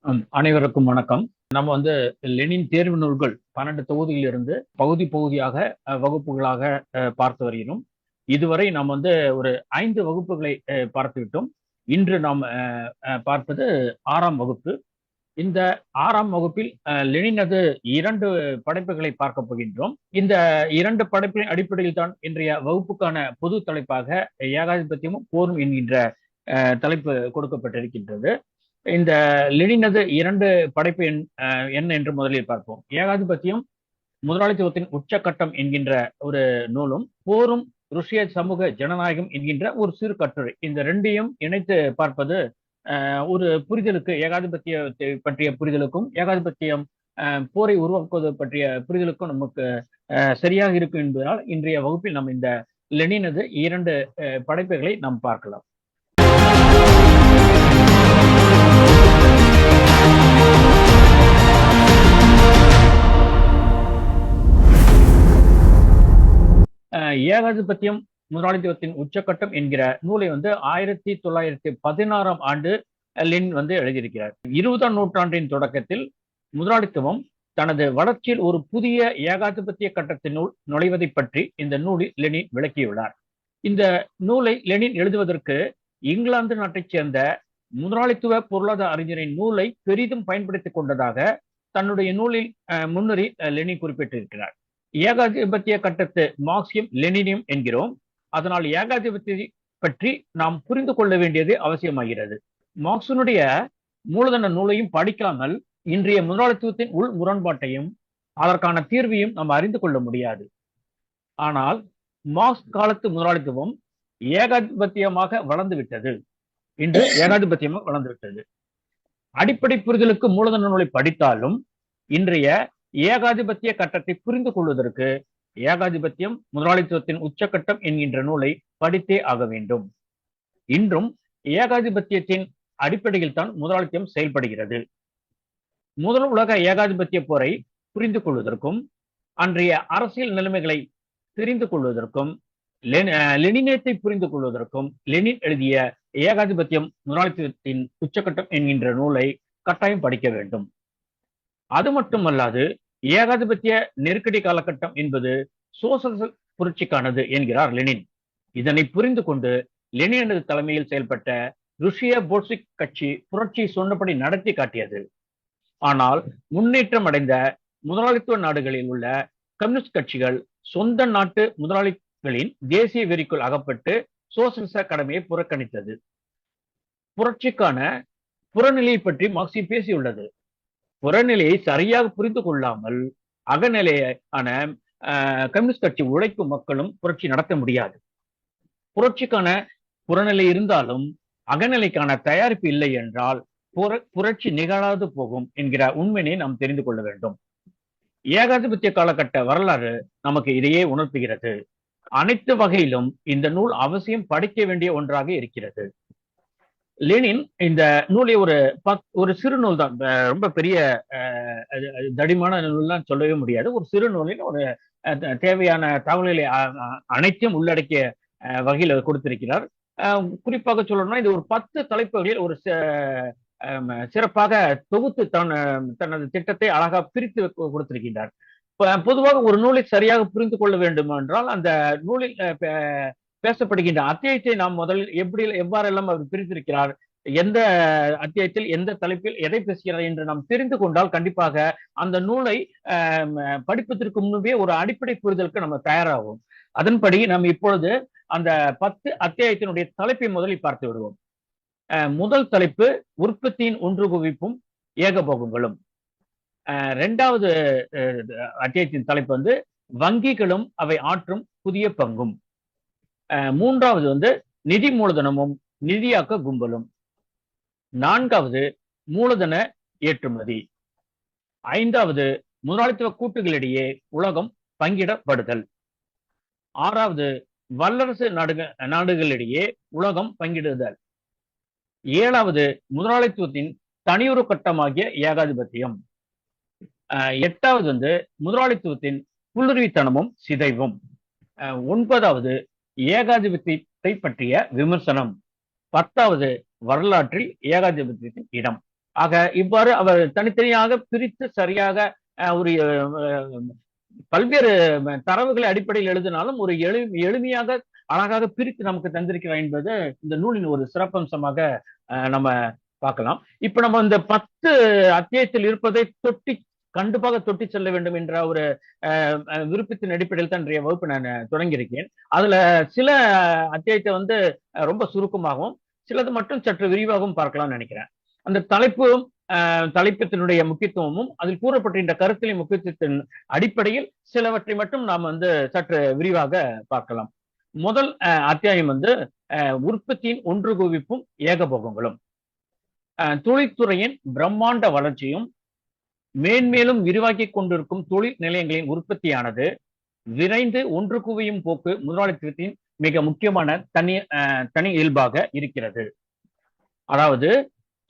அனைவருக்கும் வணக்கம். நம்ம லெனின் தேர்வு நூல்கள் 12 தொகுதியிலிருந்து பகுதி பகுதியாக வகுப்புகளாக பார்த்து வருகிறோம். இதுவரை நாம் ஒரு 5 வகுப்புகளை பார்த்துவிட்டோம். இன்று நாம் பார்ப்பது 6ஆம் வகுப்பு. இந்த 6ஆம் வகுப்பில் லெனினது 2 படைப்புகளை பார்க்க போகின்றோம். இந்த 2 படைப்பின் அடிப்படையில் தான் இன்றைய வகுப்புக்கான பொது தலைப்பாக ஏகாதிபத்தியமும் போரும் என்கின்ற தலைப்பு கொடுக்கப்பட்டிருக்கின்றது. இந்த லெனினது 2 படைப்பு என்ன என்று முதலில் பார்ப்போம். ஏகாதிபத்தியம் முதலாளித்துவத்தின் உச்சக்கட்டம் என்கின்ற ஒரு நூலும், போரும் ருஷ்ய சமூக ஜனநாயகம் என்கின்ற ஒரு சிறு கட்டுரை. இந்த ரெண்டையும் இணைத்து பார்ப்பது ஒரு புரிதலுக்கு, ஏகாதிபத்தியத்தை பற்றிய புரிதலுக்கும் ஏகாதிபத்தியம் போரை உருவாக்குவது பற்றிய புரிதலுக்கும் நமக்கு சரியாக இருக்கும் என்பதால் இன்றைய வகுப்பில் நாம் இந்த லெனினது 2 படைப்புகளை நாம் பார்க்கலாம். ஏகாதிபத்தியம் முதலாளித்துவத்தின் உச்சக்கட்டம் என்கிற நூலை 1916ஆம் ஆண்டு லெனின் எழுதியிருக்கிறார். 20ஆம் நூற்றாண்டின் தொடக்கத்தில் முதலாளித்துவம் தனது வளர்ச்சியில் ஒரு புதிய ஏகாதிபத்திய கட்டத்தினுள் நுழைவதை பற்றி இந்த நூலில் லெனின் விளக்கியுள்ளார். இந்த நூலை லெனின் எழுதுவதற்கு இங்கிலாந்து நாட்டைச் சேர்ந்த முதலாளித்துவ பொருளாதார அறிஞரின் நூலை பெரிதும் பயன்படுத்திக் கொண்டதாக தன்னுடைய நூலில் முன்னரே லெனின் குறிப்பிட்டிருக்கிறார். ஏகாதிபத்திய கட்டத்து மார்க்சியம் லெனினியம் என்கிறோம். அதனால் ஏகாதிபத்திய பற்றி நாம் புரிந்து கொள்ள வேண்டியது அவசியமாகிறது. மார்க்சினுடைய மூலதன நூலையும் படிக்காமல் இன்றைய முதலாளித்துவத்தின் உள் முரண்பாட்டையும் அதற்கான தீர்வையும் நாம் அறிந்து கொள்ள முடியாது. ஆனால் மார்க்ஸ் காலத்து முதலாளித்துவம் ஏகாதிபத்தியமாக வளர்ந்துவிட்டது. இன்று ஏகாதிபத்தியமாக வளர்ந்துவிட்டது. அடிப்படை புரிதலுக்கு மூலதன நூலை படித்தாலும் இன்றைய ஏகாதிபத்திய கட்டத்தை புரிந்து கொள்வதற்கு ஏகாதிபத்தியம் முதலாளித்துவத்தின் உச்சக்கட்டம் என்கின்ற நூலை படித்தே ஆக வேண்டும். இன்றும் ஏகாதிபத்தியத்தின் அடிப்படையில் தான் முதலாளித்துவம் செயல்படுகிறது. முதல் உலக ஏகாதிபத்திய போரை புரிந்து கொள்வதற்கும் அன்றைய அரசியல் நிலைமைகளை தெரிந்து கொள்வதற்கும் லெனினியத்தை புரிந்து கொள்வதற்கும் லெனின் எழுதிய ஏகாதிபத்தியம் முதலாளித்துவத்தின் உச்சக்கட்டம் என்கின்ற நூலை கட்டாயம் படிக்க வேண்டும். அது மட்டுமல்லாது ஏகாதிபத்திய நெருக்கடி காலகட்டம் என்பது சோசலிச புரட்சிக்கானது என்கிறார் லெனின். இதனை புரிந்து கொண்டு லெனினது தலைமையில் செயல்பட்ட ருஷ்ய போல்ஷிக் கட்சி புரட்சி சொன்னபடி நடத்தி காட்டியது. ஆனால் முன்னேற்றம் அடைந்த முதலாளித்துவ நாடுகளில் உள்ள கம்யூனிஸ்ட் கட்சிகள் சொந்த நாட்டு முதலாளிகளின் தேசிய வெறிக்குள் அகப்பட்டு சோசலிச கடமையை புறக்கணித்தது. புரட்சிக்கான புறநிலையை பற்றி மார்க்சியம் பேசியுள்ளது. புறநிலையை சரியாக புரிந்து கொள்ளாமல் அகநிலையான கம்யூனிஸ்ட் கட்சி உழைக்கும் மக்களும் புரட்சி நடத்த முடியாது. புரட்சிக்கான புறநிலை இருந்தாலும் அகநிலைக்கான தயாரிப்பு இல்லை என்றால் புரட்சி நிகழாது போகும் என்கிற உண்மையை நாம் தெரிந்து கொள்ள வேண்டும். ஏகாதிபத்திய காலகட்ட வரலாறு நமக்கு இதையே உணர்த்துகிறது. அனைத்து வகையிலும் இந்த நூல் அவசியம் படிக்க வேண்டிய ஒன்றாக இருக்கிறது. லெனின் இந்த நூலை ஒரு சிறு நூல் தான், ரொம்ப பெரிய தடிமான நூல்லாம் சொல்லவே முடியாது. ஒரு சிறு நூலில் ஒரு தேவையான தகவல்களை அனைத்தையும் உள்ளடக்கிய வகையில் கொடுத்திருக்கிறார். குறிப்பாக சொல்லணும்னா இது ஒரு 10 தலைப்புகளில் ஒரு சிறப்பாக தொகுத்து தனது திட்டத்தை அழகா பிரித்து கொடுத்திருக்கின்றார். பொதுவாக ஒரு நூலை சரியாக புரிந்து கொள்ள வேண்டும் என்றால் அந்த நூலில் பேசப்படுகின்ற அத்தியாயத்தை நாம் முதலில் எவ்வாறெல்லாம் அவர் பிரித்திருக்கிறார், எந்த அத்தியாயத்தில் எந்த தலைப்பில் எதை பேசுகிறார் என்று நாம் தெரிந்து கொண்டால் கண்டிப்பாக அந்த நூலை படிப்பதற்கு முன்பே ஒரு அடிப்படை புரிதலுக்கு நம்ம தயாராகும். அதன்படி நாம் இப்பொழுது அந்த 10 அத்தியாயத்தினுடைய தலைப்பை முதலில் பார்த்து விடுவோம். முதல் தலைப்பு உற்பத்தியின் ஒன்று குவிப்பும் ஏகபோகங்களும். 2வது அத்தியாயத்தின் தலைப்பு வங்கிகளும் அவை ஆற்றும் புதிய பங்கும். 3வது நிதி மூலதனமும் நிதியாக்க கும்பலும். 4வது மூலதன ஏற்றுமதி. 5வது முதலாளித்துவ கூட்டுகளிடையே உலகம் பங்கிடப்படுதல். 6வது வல்லரசு நாடுகளிடையே உலகம் பங்கிடுதல். 7வது முதலாளித்துவத்தின் தனியொரு கட்டமாகிய ஏகாதிபத்தியம். 8வது முதலாளித்துவத்தின் புல்லுருவித்தனமும் சிதைவும். 9வது ஏகாதிபத்தியத்தை பற்றிய விமர்சனம். 10வது வரலாற்றில் ஏகாதிபத்தியத்தின் இடம். ஆக இவ்வாறு அவர் தனித்தனியாக பிரித்து சரியாக ஒரு பல்வேறு தரவுகளை அடிப்படையில் எழுதினாலும் ஒரு எளிமையாக அழகாக பிரித்து நமக்கு தந்திருக்கிறார் என்பது இந்த நூலின் ஒரு சிறப்பம்சமாக நம்ம பார்க்கலாம். இப்ப நம்ம இந்த 10 அத்தியாயத்தில் இருப்பதை கண்டிப்பாக தொட்டி செல்ல வேண்டும் என்ற ஒரு விருப்பத்தின் அடிப்படையில் தான் இன்றைய வகுப்பு நான் தொடங்கியிருக்கேன். அதுல சில அத்தியாயத்தை வந்து ரொம்ப சுருக்கமாகவும் சிலது மட்டும் சற்று விரிவாகவும் பார்க்கலாம்னு நினைக்கிறேன். அந்த தலைப்பத்தினுடைய முக்கியத்துவமும் அதில் கூறப்பட்டிருந்த கருத்தின் முக்கியத்துவத்தின் அடிப்படையில் சிலவற்றை மட்டும் நாம் வந்து சற்று விரிவாக பார்க்கலாம். முதல் அத்தியாயம் வந்து உற்பத்தியின் ஒன்று குவிப்பும் ஏகபோகங்களும். தொழில்துறையின் பிரம்மாண்ட வளர்ச்சியும் மேன்மேலும் விரிவாக்கி கொண்டிருக்கும் தொழில் நிலையங்களின் உற்பத்தியானது விரைந்து ஒன்று குவியும் போக்கு முதலாளித்துவத்தின் மிக முக்கியமான தனி இயல்பாக இருக்கிறது. அதாவது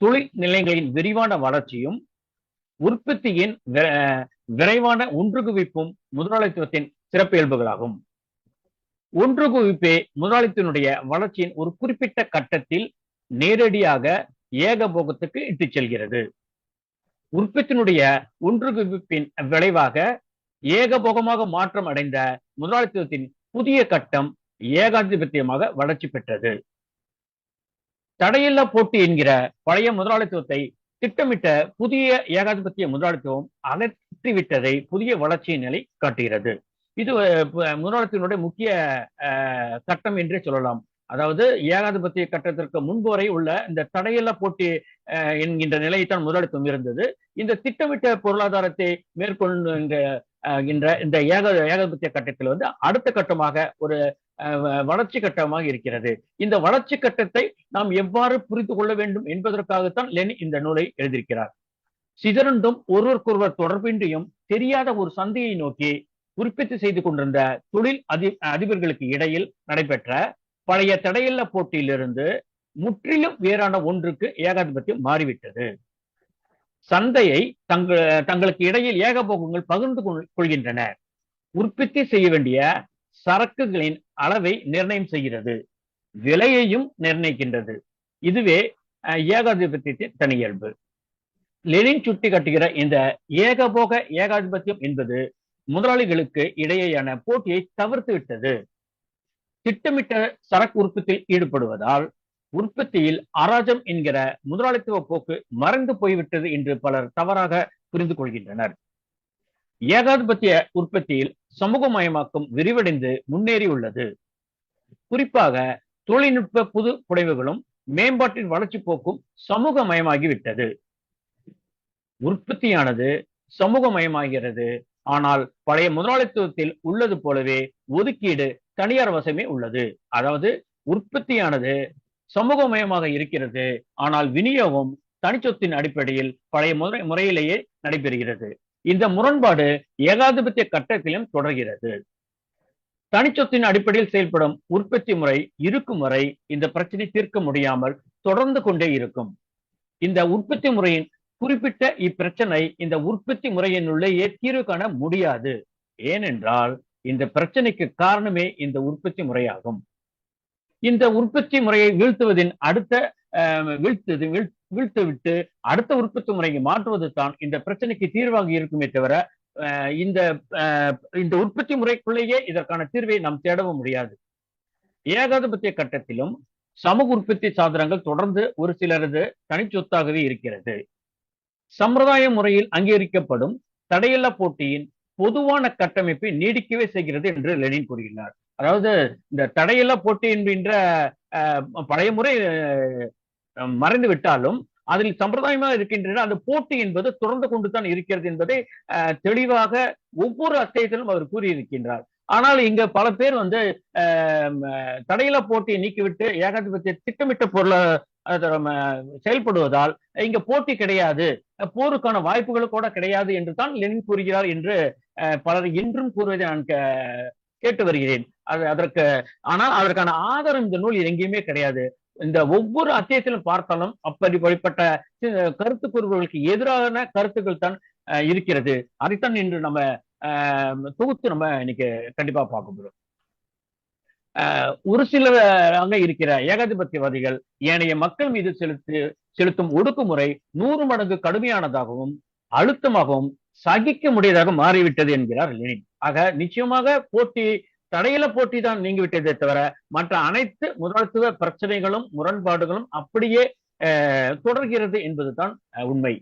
தொழில் நிலையங்களின் விரிவான வளர்ச்சியும் உற்பத்தியின் விரைவான ஒன்று குவிப்பும் முதலாளித்துவத்தின் சிறப்பு இயல்புகளாகும். ஒன்று குவிப்பே முதலாளித்துவனுடைய வளர்ச்சியின் ஒரு குறிப்பிட்ட கட்டத்தில் நேரடியாக ஏகபோகத்துக்கு இட்டுச் செல்கிறது. உற்பத்தியினுடைய ஒன்று குவிப்பின் விளைவாக ஏகபோகமாக மாற்றம் அடைந்த முதலாளித்துவத்தின் புதிய கட்டம் ஏகாதிபத்தியமாக வளர்ச்சி பெற்றது. தடையில்லா போட்டி என்கிற பழைய முதலாளித்துவத்தை திட்டமிட்ட புதிய ஏகாதிபத்திய முதலாளித்துவம் அகற்றிவிட்டதை புதிய வளர்ச்சியின் நிலை காட்டுகிறது. இது முதலாளித்துவனுடைய முக்கிய கட்டம் என்றே சொல்லலாம். அதாவது ஏகாதிபத்திய கட்டத்திற்கு முன்பு வரை உள்ள இந்த தடையில்லா போட்டி என்கின்ற நிலையைத்தான் முதலாளித்துவம் இருந்தது. இந்த திட்டமிட்ட பொருளாதாரத்தை மேற்கொள்கின்ற இந்த ஏகாதிபத்திய கட்டத்தில் வந்து அடுத்த கட்டமாக ஒரு வளர்ச்சி கட்டமாக இருக்கிறது. இந்த வளர்ச்சி கட்டத்தை நாம் எவ்வாறு புரிந்து கொள்ள வேண்டும் என்பதற்காகத்தான் லெனின் இந்த நூலை எழுதியிருக்கிறார். சிதறண்டும் ஒருவருக்கொருவர் தொடர்பின்றியும் தெரியாத ஒரு சந்தையை நோக்கி உற்பத்தி செய்து கொண்டிருந்த தொழில் அதிபர்களுக்கு இடையில் நடைபெற்ற பழைய தடையில்லா போட்டியிலிருந்து முற்றிலும் வேறான ஒன்றுக்கு ஏகாதிபத்தியம் மாறிவிட்டது. சந்தையை தங்களுக்கு இடையில் ஏகபோகங்கள் பகிர்ந்து கொள்கின்றன. உற்பத்தி செய்ய வேண்டிய சரக்குகளின் அளவை நிர்ணயம் செய்கிறது, விலையையும் நிர்ணயிக்கின்றது. இதுவே ஏகாதிபத்தியத்தின் தனியியல்பு. லெனின் சுட்டி காட்டுகிற இந்த ஏகபோக ஏகாதிபத்தியம் என்பது முதலாளிகளுக்கு இடையேயான போட்டியை தவிர்த்து விட்டது. திட்டமிட்ட சரக்கு உற்பத்தியில் ஈடுபடுவதால் உற்பத்தியில் அராஜம் என்கிற முதலாளித்துவ போக்கு மறைந்து போய்விட்டது என்று பலர் தவறாக புரிந்து கொள்கின்றனர். ஏகாதிபத்திய உற்பத்தியில் சமூகமயமாக்கம் விரிவடைந்து முன்னேறி உள்ளது. குறிப்பாக தொழில்நுட்ப புது புடைவுகளும் மேம்பாட்டின் வளர்ச்சி போக்கும் சமூகமயமாகிவிட்டது. உற்பத்தியானது சமூகமயமாகிறது. ஆனால் பழைய முதலாளித்துவத்தில் உள்ளது போலவே ஒதுக்கீடு தனியார் வசமே உள்ளது. அதாவது உற்பத்தியானது சமூகமயமாக இருக்கிறது, ஆனால் விநியோகம் தனிச்சொத்தின் அடிப்படையில் பழைய முறையிலேயே நடைபெறுகிறது. இந்த முரண்பாடு ஏகாதிபத்திய கட்டத்திலும் தொடர்கிறது. தனிச்சொத்தின் அடிப்படையில் செயல்படும் உற்பத்தி முறை இருக்கும் வரை இந்த பிரச்சனை தீர்க்க முடியாமல் தொடர்ந்து கொண்டே இருக்கும். இந்த உற்பத்தி முறையின் குறிப்பிட்ட இப்பிரச்சனை இந்த உற்பத்தி முறையினுள்ளேயே தீர்வு காண முடியாது. ஏனென்றால் இந்த பிரச்சனைக்கு காரணமே இந்த உற்பத்தி முறையாகும். இந்த உற்பத்தி முறையை வீழ்த்துவதின் வீழ்த்துவிட்டு அடுத்த உற்பத்தி முறையை மாற்றுவது தான் இந்த பிரச்சனைக்கு தீர்வாக இருக்குமே தவிர இந்த உற்பத்தி முறைக்குள்ளேயே இதற்கான தீர்வை நாம் தேடவும் முடியாது. ஏகாதிபத்திய கட்டத்திலும் சமூக உற்பத்தி சாதனங்கள் தொடர்ந்து ஒரு சிலரது தனிச்சொத்தாகவே இருக்கிறது. சம்பிரதாய முறையில் அங்கீகரிக்கப்படும் தடையில்லா போட்டியின் பொதுவான கட்டமைப்பை நீடிக்கவே செய்கிறது என்று லெனின் கூறுகிறார். அதாவது இந்த தடையில்லா போட்டி என்கின்ற பழைய முறை மறைந்து விட்டாலும் அதில் சம்பிரதாயமாக இருக்கின்ற அந்த போட்டி என்பது தொடர்ந்து கொண்டுதான் இருக்கிறது என்பதை தெளிவாக ஒவ்வொரு அத்தியாயத்திலும் அவர் கூறியிருக்கின்றார். ஆனால் இங்க பல பேர் வந்து தடையில்லா போட்டியை நீக்கிவிட்டு ஏகாதிபத்திய திட்டமிட்ட செயல்படுவதால் இங்க போட்டி கிடையாது, போருக்கான வாய்ப்புகள் கூட கிடையாது என்று தான் லெனின் கூறுகிறார் என்று பலர் இன்றும் கூறுவதை நான் கேட்டு வருகிறேன். ஆனால் அதற்கான ஆதாரம் இந்த நூல் எங்கேயுமே கிடையாது. இந்த ஒவ்வொரு அத்தியாயத்திலும் பார்த்தாலும் அப்படிப்பட்ட கருத்து கூறுகளுக்கு எதிரான கருத்துக்கள் தான் இருக்கிறது. அதைத்தான் இன்று நம்ம தொகுத்து நம்ம இன்னைக்கு கண்டிப்பா பார்க்க போறோம். ஒரு சிலராக இருக்கிற ஏகாதிபத்தியவாதிகள் ஏனைய மக்கள் மீது செலுத்தும் ஒடுக்குமுறை 100 மடங்கு கடுமையானதாகவும் அழுத்தமாகவும் சகிக்க முடியாதாக மாறிவிட்டது என்கிறார் லெனின். ஆக நிச்சயமாக தடையில போட்டி தான் நீங்கிவிட்டதே தவிர மற்ற அனைத்து முதலாளித்துவ பிரச்சனைகளும் முரண்பாடுகளும் அப்படியே தொடர்கிறது என்பதுதான் உண்மை.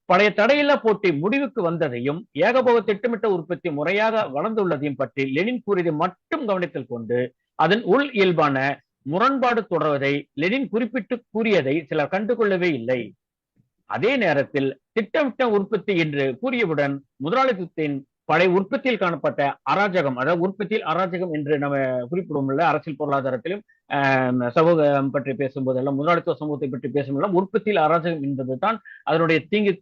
பழைய தடையில்லா போட்டி முடிவுக்கு வந்ததையும் ஏகபோக திட்டமிட்ட உற்பத்தி முறையாக வளர்ந்துள்ளதையும் பற்றி லெனின் கூறியதை மட்டும் கவனத்தில் கொண்டு அதன் உள் இயல்பான முரண்பாடு தொடர்வதை லெனின் குறிப்பிட்டு கூறியதை சிலர் கண்டுகொள்ளவே இல்லை. அதே நேரத்தில் திட்டமிட்ட உற்பத்தி என்று கூறியவுடன் முதலாளித்துவத்தின் பழைய உற்பத்தியில் காணப்பட்ட அராஜகம், அதாவது உற்பத்தியில் அராஜகம் என்று நம்ம குறிப்பிடுவோம்ல, அரசியல் பொருளாதாரத்திலும் சமூகம் பற்றி பேசும்போதெல்லாம், முதலாளித்துவ சமூகத்தை பற்றி பேசும்போதெல்லாம் உற்பத்தியில் அராஜகம் என்பதுதான் அதனுடைய தீங்கு.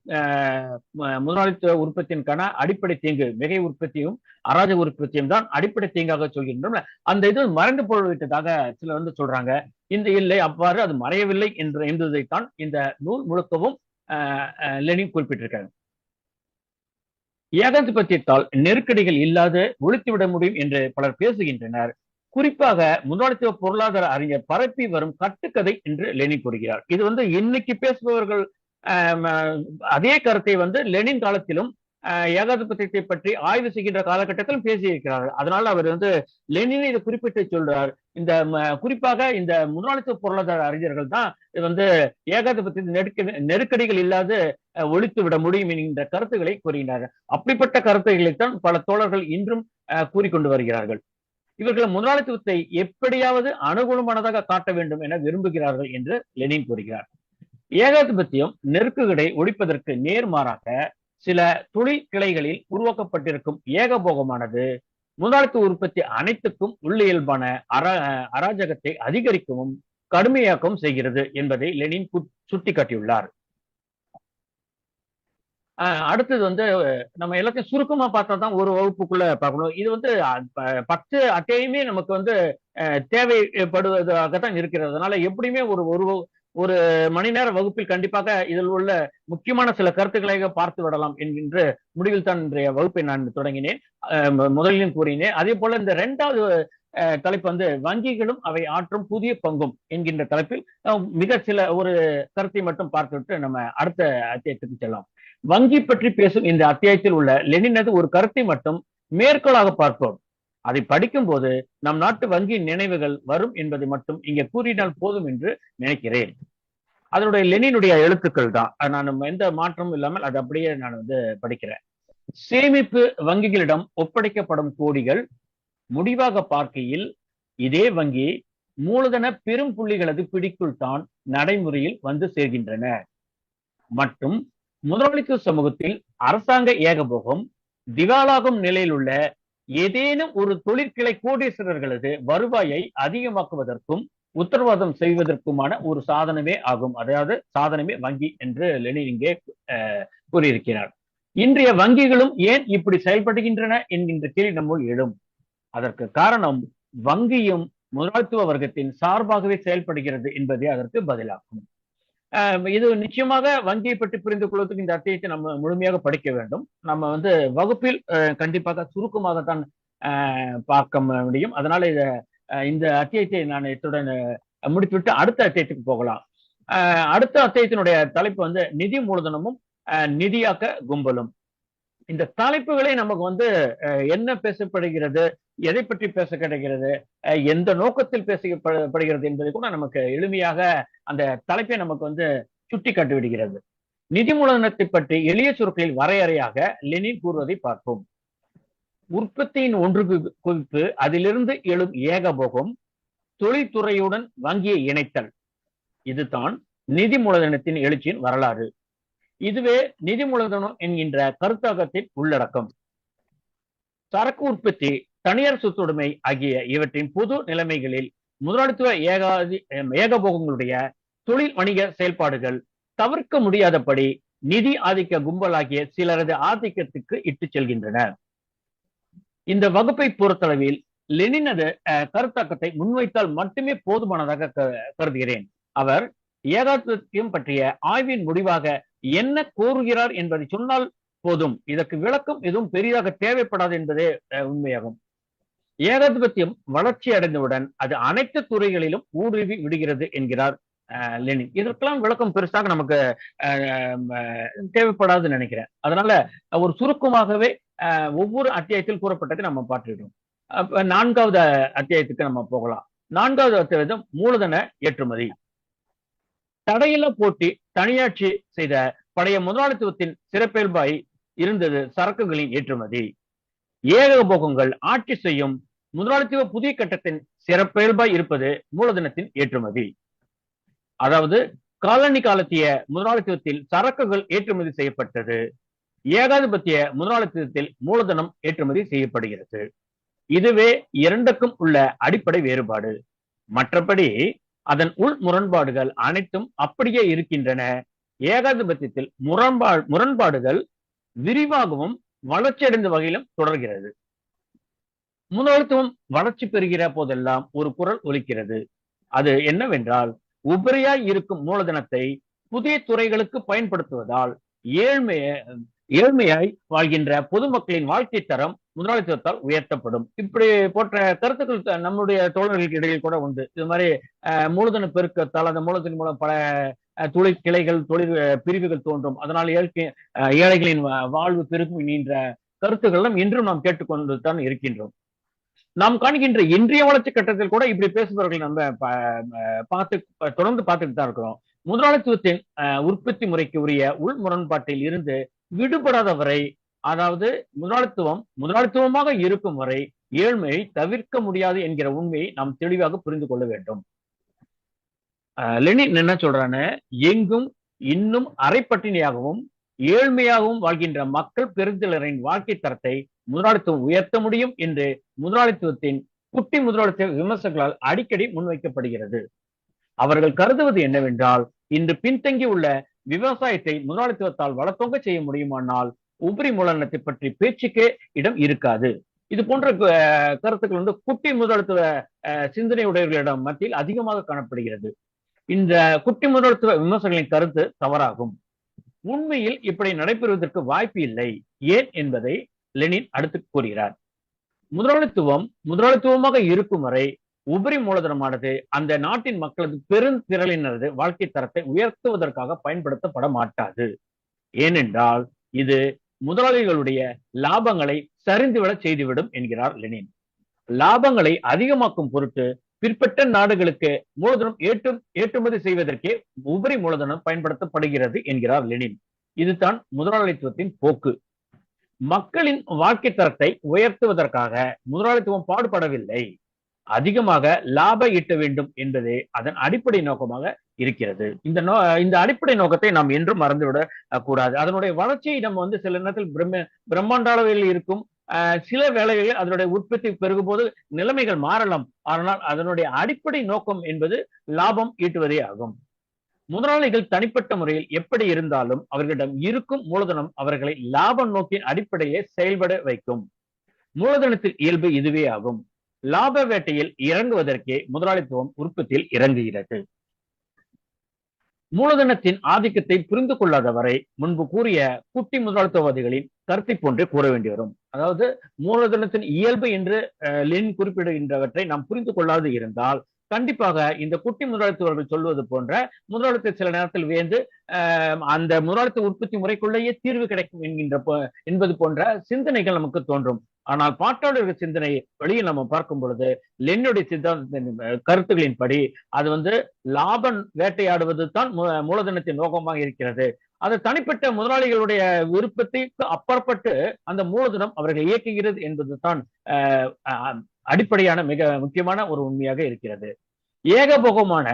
முதலாளித்துவ உற்பத்தியின்கான அடிப்படை தீங்கு மிகை உற்பத்தியும் அராஜக உற்பத்தியும் தான் அடிப்படை தீங்காக சொல்கின்றோம். அந்த இது மறைந்து போய்விட்டதாக சிலர் சொல்றாங்க. இந்த இல்லை, அவ்வாறு அது மறையவில்லை என்பதைத்தான் இந்த நூல் முழுக்கவும் லெனின் குறிப்பிட்டிருக்காங்க. ஏகாதிபத்தியத்தால் நெருக்கடிகள் இல்லாது ஒழித்துவிட முடியும் என்று பலர் பேசுகின்றனர். குறிப்பாக முதலாளித்துவ பொருளாதார அறிஞர் பரப்பி வரும் கட்டுக்கதை என்று லெனின் கூறுகிறார். இது இன்னைக்கு பேசுபவர்கள் அதே கருத்தை லெனின் காலத்திலும் ஏகாதிபத்தியத்தை பற்றி ஆய்வு செய்கின்ற காலகட்டத்திலும் பேசியிருக்கிறார்கள். அதனால அவர் லெனின் இதை குறிப்பிட்டு சொல்றார். குறிப்பாக இந்த முதலாளித்துவ பொருளாதார அறிஞர்கள் தான் ஏகாதிபத்திய நெருக்கடிகள் இல்லாது ஒழித்து விட முடியும் என்கின்ற கருத்துக்களை கூறுகின்றனர். அப்படிப்பட்ட கருத்துக்களைத்தான் பல தோழர்கள் இன்றும் கூறிக்கொண்டு வருகிறார்கள். இவர்கள் முதலாளித்துவத்தை எப்படியாவது அனுகூலமானதாக காட்ட வேண்டும் என விரும்புகிறார்கள் என்று லெனின் கூறுகிறார். ஏகாதிபத்தியம் நெருக்குகளை ஒழிப்பதற்கு நேர்மாறாக சில தொழில் கிளைகளில் உருவாக்கப்பட்டிருக்கும் ஏகபோகமானது முதலாளித்துவ உற்பத்தி அனைத்துக்கும் உள்ளியல்பான அராஜகத்தை அதிகரிக்கவும் கடுமையாக்கவும் செய்கிறது என்பதை லெனின் சுட்டிக்காட்டியுள்ளார். அடுத்தது நம்ம எல்லாத்தையும் சுருக்கமா பார்த்தா தான் ஒரு வகுப்புக்குள்ள பார்க்கணும். இது 10 அட்டையுமே நமக்கு தேவைப்படுவதாகத்தான் இருக்கிறது. அதனால எப்படியுமே ஒரு மணி நேர வகுப்பில் கண்டிப்பாக இதில் உள்ள முக்கியமான சில கருத்துக்களை பார்த்து விடலாம் என்கின்ற முடிவில் தான் இன்றைய வகுப்பை நான் தொடங்கினேன், முதலிலும் கூறினேன். அதே போல இந்த 2வது தலைப்பு வங்கிகளும் அவை ஆற்றும் புதிய பங்கும் என்கின்ற தலைப்பில் மிக ஒரு கருத்தை மட்டும் பார்த்துவிட்டு நம்ம அடுத்த அத்தியாயத்துக்கு செல்லலாம். வங்கி பற்றி பேசும் இந்த அத்தியாயத்தில் உள்ள லெனினது ஒரு கருத்தை மட்டும் மேற்கோளாக பார்ப்போம். அதை படிக்கும் போது நம் நாட்டு வங்கி நினைவுகள் வரும் என்பதை மட்டும் இங்க கூறினால் போதும் என்று நினைக்கிறேன். அதனுடைய லெனினுடைய எழுத்துக்கள் தான், நான் எந்த மாற்றமும் இல்லாமல் அது அப்படியே நான் படிக்கிறேன். சேமிப்பு வங்கிகளிடம் ஒப்படைக்கப்படும் கோடிகள் முடிவாக பார்க்கையில் இதே வங்கி மூலதன பெரும் புள்ளிகளது பிடிக்குள் தான் நடைமுறையில் சேர்கின்றன மற்றும் முதலாளித்துவ சமூகத்தில் அரசாங்க ஏகபோகம் திவாலாகும் நிலையில் உள்ள ஏதேனும் ஒரு தொழிற்கிளை கோடீஸ்வரர்களது வருவாயை அதிகமாக்குவதற்கும் உத்தரவாதம் செய்வதற்குமான ஒரு சாதனமே ஆகும். அதாவது சாதனமே வங்கி என்று லெனின் இங்கே கூறியிருக்கிறார். இன்றைய வங்கிகளும் ஏன் இப்படி செயல்படுகின்றன என்கின்ற கேள்வி நம்முள் எழும். அதற்கு காரணம் வங்கியும் முதலாளித்துவ வர்க்கத்தின் சார்பாகவே செயல்படுகிறது என்பதே அதற்கு பதிலாகும். இது நிச்சயமாக வங்கியை பற்றி புரிந்து கொள்வதற்கு இந்த அத்தியாயத்தை நம்ம முழுமையாக படிக்க வேண்டும். நம்ம வகுப்பில் கண்டிப்பாக சுருக்கமாகத்தான் பார்க்க முடியும். அதனால இந்த அத்தியாயத்தை நான் இத்துடன் முடித்துவிட்டு அடுத்த அத்தியாயத்துக்கு போகலாம். அடுத்த அத்தியாயத்தினுடைய தலைப்பு நிதி மூலதனமும் நிதியாக்க கும்பலும். இந்த தலைப்புகளை நமக்கு என்ன பேசப்படுகிறது, எதை பற்றி பேச கிடைக்கிறது, எந்த நோக்கத்தில் பேசப்படுகிறது என்பதை கூட நமக்கு எளிமையாக அந்த தலைப்பை நமக்கு சுட்டி காட்டி விடுகிறது. நிதி மூலதனத்தை பற்றி எளிய சொற்களில் வரையறையாக லெனின் கூறுவதை பார்ப்போம். உற்பத்தியின் ஒன்று குவிப்பு, அதிலிருந்து எழும் ஏகபோகம், தொழில்துறையுடன் வங்கியை இணைத்தல், இதுதான் நிதி மூலதனத்தின் எழுச்சியின் வரலாறு. இதுவே நிதி மூலதனம் என்கின்ற கருத்தாக்கத்தின் உள்ளடக்கம். சரக்கு உற்பத்தி, தனியார் சொத்துடைமை ஆகிய இவற்றின் பொது நிலைமைகளில் முதலாளித்துவ ஏகபோகங்களுடைய தொழில் வணிக செயல்பாடுகள் தவிர்க்க முடியாதபடி நிதி ஆதிக்க கும்பலாகிய சிலரது ஆதிக்கத்துக்கு இட்டு செல்கின்றன. இந்த வகுப்பை பொறுத்தளவில் லெனினது கருத்தாக்கத்தை முன்வைத்தால் மட்டுமே போதுமானதாக கருதுகிறேன். அவர் ஏகாதிபத்தியம் பற்றிய ஆய்வின் முடிவாக என்ன கோருகிறார் என்பதை சொன்னால் போதும். இதற்கு விளக்கம் எதுவும் பெரிதாக தேவைப்படாது என்பதே உண்மையாகும். ஏகாதிபத்தியம் வளர்ச்சி அடைந்தவுடன் அது அனைத்து துறைகளிலும் ஊடுருவி விடுகிறது என்கிறார் லெனின். இதற்கெல்லாம் விளக்கம் பெருசாக நமக்கு தேவைப்படாதுன்னு நினைக்கிறேன். அதனால ஒரு சுருக்கமாகவே ஒவ்வொரு அத்தியாயத்தில் கூறப்பட்டதை நம்ம பார்த்துக்கிட்டோம். நான்காவது அத்தியாயத்துக்கு நம்ம போகலாம். நான்காவது அத்தியாயம் மூலதன ஏற்றுமதி. தடையில்லா போட்டி தனியாட்சி செய்த பழைய முதலாளித்துவத்தின் சிறப்பியல்பாய் இருந்தது சரக்குகளின் ஏற்றுமதி. ஏகபோகங்கள் ஆட்சி செய்யும் முதலாளித்துவ புதிய கட்டத்தின் சிறப்பியல்பாய் இருப்பது மூலதனத்தின் ஏற்றுமதி. அதாவது காலனி காலத்திய முதலாளித்துவத்தில் சரக்குகள் ஏற்றுமதி செய்யப்பட்டது. ஏகாதிபத்திய முதலாளித்துவத்தில் மூலதனம் ஏற்றுமதி செய்யப்படுகிறது. இதுவே இரண்டுக்கும் உள்ள அடிப்படை வேறுபாடு. மற்றபடி அதன் உள் முரண்பாடுகள் அனைத்தும் அப்படியே இருக்கின்றன. ஏகாதிபத்தியத்தில் முரண்பாடுகள் விரிவாகவும் வளர்ச்சியடைந்த வகையிலும் தொடர்கிறது. முதலாளித்துவம் வளர்ச்சி பெறுகிற போதெல்லாம் ஒரு குரல் ஒலிக்கிறது. அது என்னவென்றால், உபரியாய் இருக்கும் மூலதனத்தை புதிய துறைகளுக்கு பயன்படுத்துவதால் ஏழ்மையாய் வாழ்கின்ற பொதுமக்களின் வாழ்க்கை தரம் முதலாளித்துவத்தால் உயர்த்தப்படும். இப்படி போன்ற கருத்துக்கள் நம்முடைய தோழர்களுக்கு இடையில் கூட உண்டு. இது மாதிரி மூலதன பெருக்கத்தால் அந்த மூலத்தின் மூலம் பல தொழில் கிளைகள், தொழில் பிரிவுகள் தோன்றும். அதனால் ஏழைகளின் வாழ்வு பெருகும் என்ற கருத்துக்களும் இன்றும் நாம் கேட்டுக்கொண்டு தான் இருக்கின்றோம். நாம் காண்கின்ற இன்றைய வளர்ச்சி கட்டத்தில் கூட இப்படி பேசுபவர்கள் நம்ம தொடர்ந்து பார்த்துட்டு தான் இருக்கிறோம். முதலாளித்துவத்தின் உற்பத்தி முறைக்கு உரிய உள் முரண்பாட்டில் இருந்து விடுபடாத வரை, அதாவது முதலாளித்துவமாக இருக்கும் வரை ஏழ்மையை தவிர்க்க முடியாது என்கிற உண்மையை நாம் தெளிவாக புரிந்து கொள்ள வேண்டும். லெனின் என்ன சொல்றான்னு, எங்கும் இன்னும் அரைப்பட்டினியாகவும் ஏழ்மையாகவும் வாழ்கின்ற மக்கள் பெருந்திலரின் வாழ்க்கை தரத்தை முதலாளித்துவம் உயர்த்த முடியும் என்று முதலாளித்துவத்தின் குட்டி முதலாளித்துவ விமர்சகர்களால் அடிக்கடி முன்வைக்கப்படுகிறது. அவர்கள் கருதுவது என்னவென்றால், இன்று பின்தங்கி உள்ள விவசாயத்தை முதலாளித்துவத்தால் வளர்த்தோங்க செய்ய முடியுமானால் உபரி மூலதனத்தை பற்றி பேச்சுக்கே இடம் இருக்காது. இது போன்ற கருத்துக்கள் குட்டி முதலாளித்துவ சிந்தனை உடையவர்களிடம் மத்தியில் அதிகமாக காணப்படுகிறது. இந்த குட்டி முதலாளித்துவ விமர்சகர்களின் கருத்து தவறாகும். உண்மையில் இப்படி நடைபெறுவதற்கு வாய்ப்பு இல்லை. ஏன் என்பதை லெனின் அடுத்து கூறுகிறார். முதலாளித்துவமாக இருக்கும் வரை உபரி மூலதனமானது அந்த நாட்டின் மக்களது பெருந்திரளினரது வாழ்க்கை தரத்தை உயர்த்துவதற்காக பயன்படுத்தப்பட மாட்டாது. ஏனென்றால் இது முதலாளிகளுடைய லாபங்களை சரிந்துவிட செய்துவிடும் என்கிறார் லெனின். லாபங்களை அதிகமாக்கும் பொருட்டு பிற்பட்ட நாடுகளுக்கு மூலதனம் ஏற்றுமதி செய்வதற்கே உபரி மூலதனம் பயன்படுத்தப்படுகிறது என்கிறார் லெனின். இதுதான் முதலாளித்துவத்தின் போக்கு. மக்களின் வாழ்க்கை தரத்தை உயர்த்துவதற்காக முதலாளித்துவம் பாடுபடவில்லை. அதிகமாக லாப ஈட்ட வேண்டும் என்பதே அதன் அடிப்படை நோக்கமாக இருக்கிறது. இந்த அடிப்படை நோக்கத்தை நாம் என்றும் மறந்துவிடக் கூடாது. அதனுடைய வளர்ச்சியை நம்ம சில நேரத்தில் பிரம்மாண்ட அளவில் இருக்கும். சில வேளைகளில் அதனுடைய உற்பத்தி பெருகும் போது நிலைமைகள் மாறலாம். ஆனால் அதனுடைய அடிப்படை நோக்கம் என்பது லாபம் ஈட்டுவதே ஆகும். முதலாளிகள் தனிப்பட்ட முறையில் எப்படி இருந்தாலும் அவர்களிடம் இருக்கும் மூலதனம் அவர்களை லாப நோக்கின் அடிப்படையை செயல்பட வைக்கும். மூலதனத்தின் இயல்பு இதுவே ஆகும். லாப வேட்டையில் இறங்குவதற்கே முதலாளித்துவம் உற்பத்தியில் இறங்குகிறது. மூலதனத்தின் ஆதிக்கத்தை புரிந்து கொள்ளாத வரை முன்பு கூறிய குட்டி முதலாளித்துவவாதிகளின் கருத்தை போன்றே கூற வேண்டி வரும். அதாவது மூலதனத்தின் இயல்பு என்று லெனின் குறிப்பிடுகின்றவற்றை நாம் புரிந்து கொள்ளாது இருந்தால் கண்டிப்பாக இந்த குட்டி முதலாளித்துவர்கள் சொல்வது போன்ற முதலாளித்துவ சில நேரத்தில் வேந்து அந்த முதலாளித்துவ உற்பத்தி முறைக்குள்ளேயே தீர்வு கிடைக்கும் என்பது போன்ற சிந்தனைகள் நமக்கு தோன்றும். ஆனால் பாட்டாளர்கள் சிந்தனை வழியில் நம்ம பார்க்கும் பொழுது லெனினுடைய சித்தாந்த கருத்துகளின்படி அது லாபம் வேட்டையாடுவது தான் மூலதனத்தின் நோக்கமாக இருக்கிறது. அது தனிப்பட்ட முதலாளிகளுடைய விருப்பத்திற்கு அப்பாற்பட்டு அந்த மூலதனம் அவர்கள் இயக்குகிறது என்பது தான் அடிப்படையான மிக முக்கியமான ஒரு உண்மையாக இருக்கிறது. ஏகபோகமான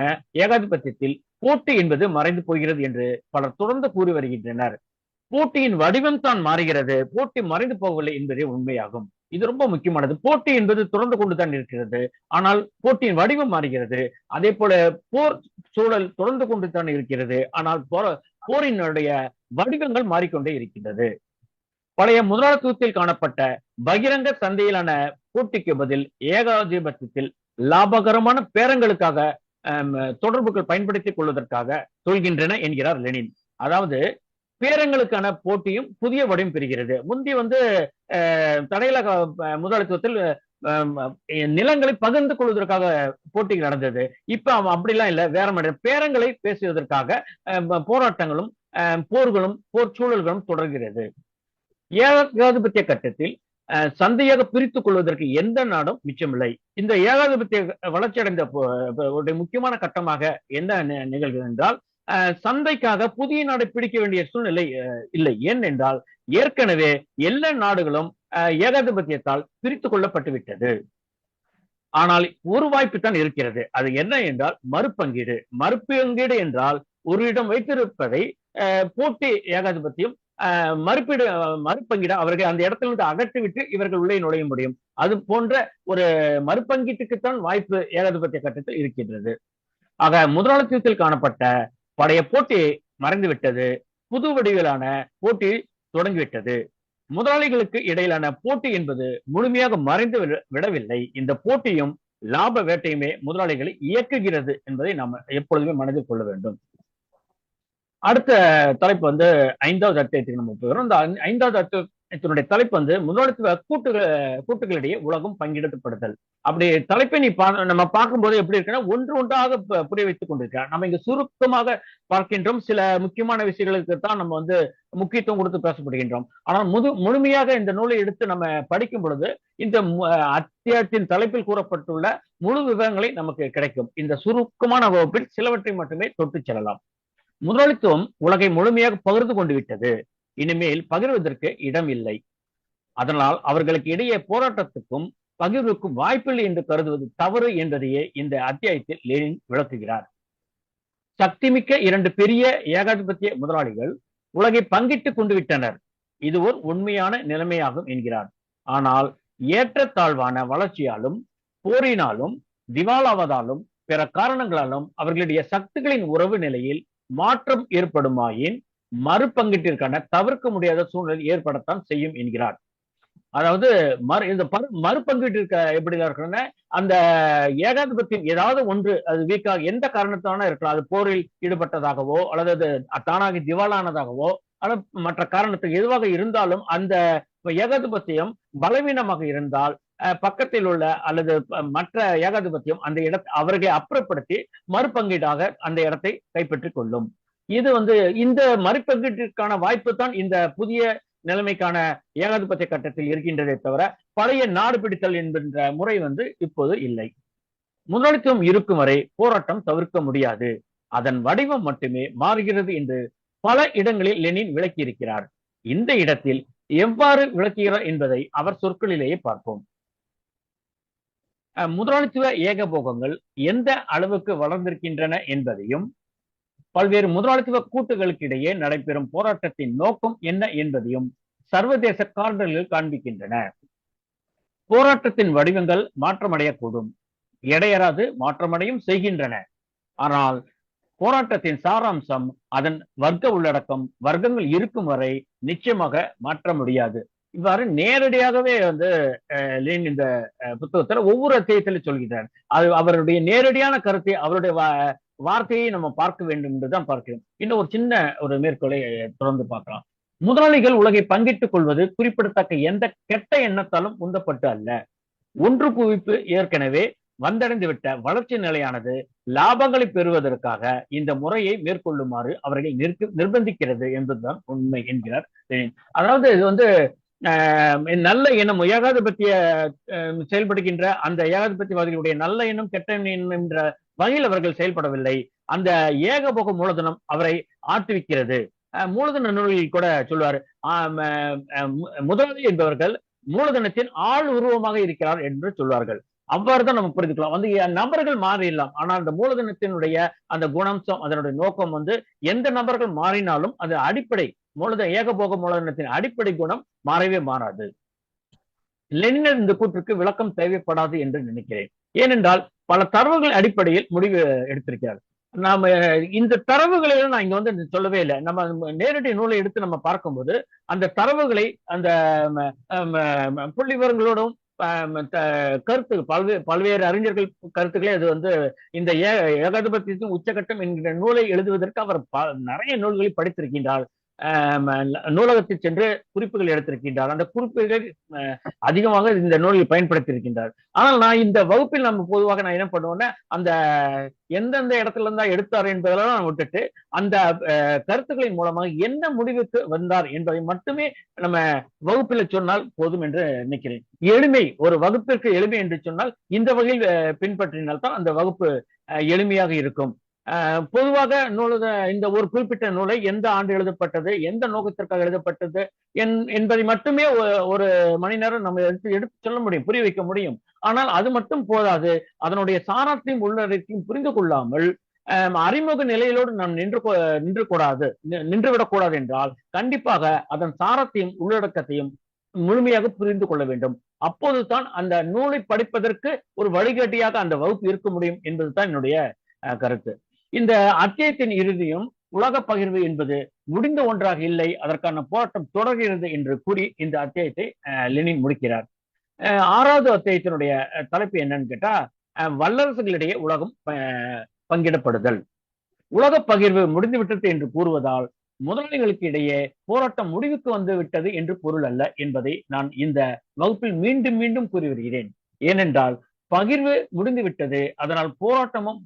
ஏகாதிபத்தியத்தில் போட்டி என்பது மறைந்து போகிறது என்று பலர் தொடர்ந்து கூறி வருகின்றனர். போட்டியின் வடிவம் தான் மாறுகிறது, போட்டி மறைந்து போகவில்லை என்பதே உண்மையாகும். இது ரொம்ப முக்கியமானது. போட்டி என்பது தொடர்ந்து கொண்டுதான் இருக்கிறது, ஆனால் போட்டியின் வடிவம் மாறுகிறது. அதே போல போர் சூழல் தொடர்ந்து கொண்டு தான் இருக்கிறது, ஆனால் போரினுடைய வடிவங்கள் மாறிக்கொண்டே இருக்கின்றது. பழைய முதலாளித்துவத்தில் காணப்பட்ட பகிரங்க சந்தையிலான போட்டிக்கு பதில் ஏகாதிபத்தியத்தில் லாபகரமான பேரங்களுக்காக தொடர்புகள் பயன்படுத்திக் கொள்வதற்காக சொல்கின்றன என்கிறார் லெனின். அதாவது பேரங்களுக்கான போட்டியும் புதிய வடிவம் பெறுகிறது. முந்தி தடையில முதலாளித்துவத்தில் நிலங்களை பகிர்ந்து கொள்வதற்காக போட்டிகள் நடந்தது. இப்ப அவன் அப்படிலாம் இல்ல, வேற மாதிரி பேரங்களை பேசுவதற்காக போராட்டங்களும் போர்களும் போர் சூழல்களும் தொடர்கிறது. ஏகாதிபத்திய கட்டத்தில் சந்தையாக பிரித்துக் கொள்வதற்கு எந்த நாடும் மிச்சமில்லை. இந்த ஏகாதிபத்திய வளர்ச்சியடைந்த முக்கியமான கட்டமாக என்ன நிகழ்கிறது என்றால், சந்தைக்காக புதிய நாடை பிடிக்க வேண்டிய சூழ்நிலை இல்லை. ஏனென்றால் ஏற்கனவே எல்லா நாடுகளும் ஏகாதிபத்தியத்தால் பிரித்துக் கொள்ளப்பட்டு விட்டது. ஆனால் ஒரு வாய்ப்பு தான் இருக்கிறது. அது என்ன என்றால் மறுபங்கீடு. மறுபங்கீடு என்றால் ஒரு இடம் வைத்திருப்பதை போட்டி ஏகாதிபத்தியம் மறுபங்கீட அவர்கள் அந்த இடத்திலிருந்து அகற்றிவிட்டு இவர்கள் உள்ளே நுழைய முடியும். அது போன்ற ஒரு மறுபங்கீட்டுக்குத்தான் வாய்ப்பு ஏகாதிபத்திய கட்டத்தில் இருக்கின்றது. ஆக முதலாளித்துவத்தில் காணப்பட்ட பழைய போட்டி மறைந்துவிட்டது, புது வடிவிலான போட்டி தொடங்கிவிட்டது. முதலாளிகளுக்கு இடையிலான போட்டி என்பது முழுமையாக மறைந்து விடவில்லை. இந்த போட்டியும் லாப வேட்டையுமே முதலாளிகளை இயக்குகிறது என்பதை நாம் எப்பொழுதுமே மனதில் கொள்ள வேண்டும். அடுத்த தலைப்பு வந்து 5வது அத்தியாயத்துக்கு நம்ம போகிறோம். இந்த 5வது அத்தியாயத்தினுடைய தலைப்பு வந்து முதலாளித்துவ கூட்டுகளிடையே உலகம் பங்கெடுக்கப்படுதல். அப்படி தலைப்பை நம்ம பார்க்கும்போது எப்படி இருக்குன்னா, ஒன்று ஒன்றாக புரிய வைத்துக் கொண்டிருக்கிறார். நம்ம இங்க சுருக்கமாக பார்க்கின்றோம். சில முக்கியமான விஷயங்களுக்கு தான் நம்ம வந்து முக்கியத்துவம் கொடுத்து பேசப்படுகின்றோம். ஆனால் முழுமையாக இந்த நூலை எடுத்து நம்ம படிக்கும் பொழுது இந்த அத்தியாயத்தின் தலைப்பில் கூறப்பட்டுள்ள முழு விவரங்களை நமக்கு கிடைக்கும். இந்த சுருக்கமான வகுப்பில் சிலவற்றை மட்டுமே தொட்டு செல்லலாம். முதலாளித்துவம் உலகை முழுமையாக பகிர்ந்து கொண்டு விட்டது. இனிமேல் பகிர்வதற்கு இடம் இல்லை. அதனால் அவர்களுக்கு இடையே போராட்டத்துக்கும் பகிர்வுக்கும் வாய்ப்பில்லை என்று கருதுவது தவறு என்பதையே இந்த அத்தியாயத்தில் லெனின் விளக்குகிறார். சக்திமிக்க 2 பெரிய ஏகாதிபத்திய முதலாளிகள் உலகை பங்கிட்டுக் கொண்டு விட்டனர். இது ஒரு உண்மையான நிலைமையாகும் என்கிறார். ஆனால் ஏற்றத்தாழ்வான வளர்ச்சியாலும் போரினாலும் திவாலாவதாலும் பிற காரணங்களாலும் அவர்களுடைய சக்திகளின் உறவு நிலையில் மாற்றம் ஏற்படுமாயின் மறுபங்கீட்டிற்கான தவிர்க்க முடியாத சூழ்நிலை ஏற்படத்தான் செய்யும் என்கிறார். அதாவது இந்த மறுபங்கீட்டிற்கு எப்படி இருக்குன்னா, அந்த ஏகாதிபத்தியம் ஏதாவது ஒன்று அது வீக்காக எந்த காரணத்தான இருக்கலாம், அது போரில் ஈடுபட்டதாகவோ அல்லது அது தானாகி திவாலானதாகவோ அல்லது மற்ற காரணத்துக்கு எதுவாக இருந்தாலும் அந்த ஏகாதிபத்தியம் பலவீனமாக இருந்தால் பக்கத்தில் உள்ள அல்லது மற்ற ஏகாதிபத்தியம் அந்த இடத்தை அவர்களை அப்புறப்படுத்தி மறுபங்கீடாக அந்த இடத்தை கைப்பற்றிக் கொள்ளும். இது வந்து இந்த மறுபங்கீட்டிற்கான வாய்ப்பு தான் இந்த புதிய நிலைமைக்கான ஏகாதிபத்திய கட்டத்தில் இருக்கின்றதே தவிர பழைய நாடு பிடித்தல் என்கின்ற முறை வந்து இப்போது இல்லை. முதலாளித்துவம் இருக்கும் வரை போராட்டம் தவிர்க்க முடியாது. அதன் வடிவம் மட்டுமே மாறுகிறது என்று பல இடங்களில் லெனின் விளக்கி இருக்கிறார். இந்த இடத்தில் எவ்வாறு விளக்குகிறார் என்பதை அவர் சொற்களிலேயே பார்ப்போம். முதலாளித்துவ ஏகபோகங்கள் எந்த அளவுக்கு வளர்ந்திருக்கின்றன என்பதையும் பல்வேறு முதலாளித்துவ கூட்டுகளுக்கு இடையே நடைபெறும் போராட்டத்தின் நோக்கம் என்ன என்பதையும் சர்வதேச காரணங்கள் காண்பிக்கின்றன. போராட்டத்தின் வடிவங்கள் மாற்றமடையக்கூடும், இடையறாது மாற்றமடையும் செய்கின்றன. ஆனால் போராட்டத்தின் சாராம்சம் அதன் வர்க்க உள்ளடக்கம் வர்க்கங்கள் இருக்கும் வரை நிச்சயமாக மாற்ற முடியாது. இவ்வாறு நேரடியாகவே வந்து லெனின் இந்த புத்தகத்துல ஒவ்வொரு அத்தியாயத்திலும் சொல்கிறார். அது அவருடைய நேரடியான கருத்தை அவருடைய வார்த்தையை நம்ம பார்க்க வேண்டும் என்றுதான் பார்க்கிறோம். இன்னும் ஒரு சின்ன ஒரு மேற்கோளை தொடர்ந்து பார்க்கலாம். முதலாளிகள் உலகை பங்கிட்டுக் கொள்வது குறிப்பிடத்தக்க எந்த கெட்ட எண்ணத்தாலும் உந்தப்பட்டு அல்ல. ஒன்று குவிப்பு ஏற்கனவே வந்தடைந்து விட்ட வளர்ச்சி நிலையானது லாபங்களை பெறுவதற்காக இந்த முறையை மேற்கொள்ளுமாறு அவர்களை நிர்பந்திக்கிறது என்பதுதான் உண்மை என்கிறார் லெனின். அதாவது இது வந்து நல்ல எண்ணம் ஏகாதிபத்திய செயல்படுகின்ற அந்த ஏகாதிபத்தியவாதிகளுடைய நல்ல எண்ணம் கெட்ட எண்ணம் என்ற வகையில் அவர்கள் செயல்படவில்லை. அந்த ஏகபோக மூலதனம் அவரை ஆட்டுவிக்கிறது. மூலதன நூலில் கூட சொல்வார், முதலாளி என்பவர்கள் மூலதனத்தின் ஆள் உருவமாக இருக்கிறார் என்று சொல்வார்கள். அவ்வாறுதான் நம்ம புரிந்துக்கலாம். வந்து நபர்கள் மாறிடலாம், ஆனால் அந்த மூலதனத்தினுடைய அந்த குணம்சம் அதனுடைய நோக்கம் வந்து எந்த நபர்கள் மாறினாலும் அது அடிப்படை ஏகபோக மூலதனத்தின் அடிப்படை குணம் மாறவே மாறாது. லெனின் இந்த கூற்றுக்கு விளக்கம் தேவைப்படாது என்று நினைக்கிறேன். ஏனென்றால் பல தரவுகள் அடிப்படையில் முடிவு எடுத்திருக்கிறார். நாம இந்த தரவுகளை நான் இங்க வந்து சொல்லவே இல்லை. நம்ம நேரடி நூலை எடுத்து நம்ம பார்க்கும்போது அந்த தரவுகளை அந்த புள்ளி விவரங்களோடும் கருத்து பல்வேறு அறிஞர்கள் கருத்துக்களை அது வந்து இந்த ஏகாதிபத்தியத்தின் உச்சகட்டம் என்கிற நூலை எழுதுவதற்கு அவர் நிறைய நூல்களை படித்திருக்கின்றார். நூலகத்தில் சென்று குறிப்புகள் எடுத்திருக்கின்றார். அந்த குறிப்புகள் அதிகமாக இந்த நூலில் பயன்படுத்தி இருக்கின்றார். ஆனால் நான் இந்த வகுப்பில் நம்ம பொதுவாக நான் என்ன பண்ணுவேன்னா, அந்த எந்தெந்த இடத்துல இருந்தா எடுத்தார் என்பதெல்லாம் நான் விட்டுட்டு, அந்த கருத்துக்களின் மூலமாக என்ன முடிவுக்கு வந்தார் என்பதை மட்டுமே நம்ம வகுப்பில் சொன்னால் போதும் என்று நினைக்கிறேன். எளிமை, ஒரு வகுப்பிற்கு எளிமை என்று சொன்னால் இந்த வகையில் பின்பற்றினால்தான் அந்த வகுப்பு எளிமையாக இருக்கும். பொதுவாக இந்த ஒரு குறிப்பிட்ட நூலை எந்த ஆண்டு எழுதப்பட்டது, எந்த நோக்கத்திற்காக எழுதப்பட்டது என்பதை மட்டுமே ஒரு மணி நேரம் நம்ம எடுத்து சொல்ல முடியும், புரிய வைக்க முடியும். ஆனால் அது மட்டும் போதாது. அதனுடைய சாராத்தையும் உள்ளடக்கையும் புரிந்து கொள்ளாமல் அறிமுக நிலையிலோடு நாம் நின்றுவிடக்கூடாது என்றால் கண்டிப்பாக அதன் சாரத்தையும் உள்ளடக்கத்தையும் முழுமையாக புரிந்து கொள்ள வேண்டும். அப்போதுதான் அந்த நூலை படிப்பதற்கு ஒரு வழிகாட்டியாக அந்த வகுப்பு இருக்க முடியும் என்பதுதான் என்னுடைய கருத்து. இந்த அத்தியாயத்தின் இறுதியும் உலக பகிர்வு என்பது முடிந்த ஒன்றாக இல்லை, அதற்கான போராட்டம் தொடர்கிறது என்று கூறி இந்த அத்தியாயத்தை லெனின் முடிக்கிறார். 6வது அத்தியாயத்தினுடைய தலைப்பு என்னன்னு கேட்டா, வல்லரசுகளிடையே உலகம் பங்கிடப்படுதல். உலக பகிர்வு முடிந்துவிட்டது என்று கூறுவதால் முதலாளிகளுக்கு இடையே போராட்டம் முடிவுக்கு வந்து விட்டது என்று பொருள் அல்ல என்பதை நான் இந்த வகுப்பில் மீண்டும் மீண்டும் கூறி வருகிறேன். ஏனென்றால் பகிர்வு முடிந்துவிட்டது, அதனால் போராட்டமும்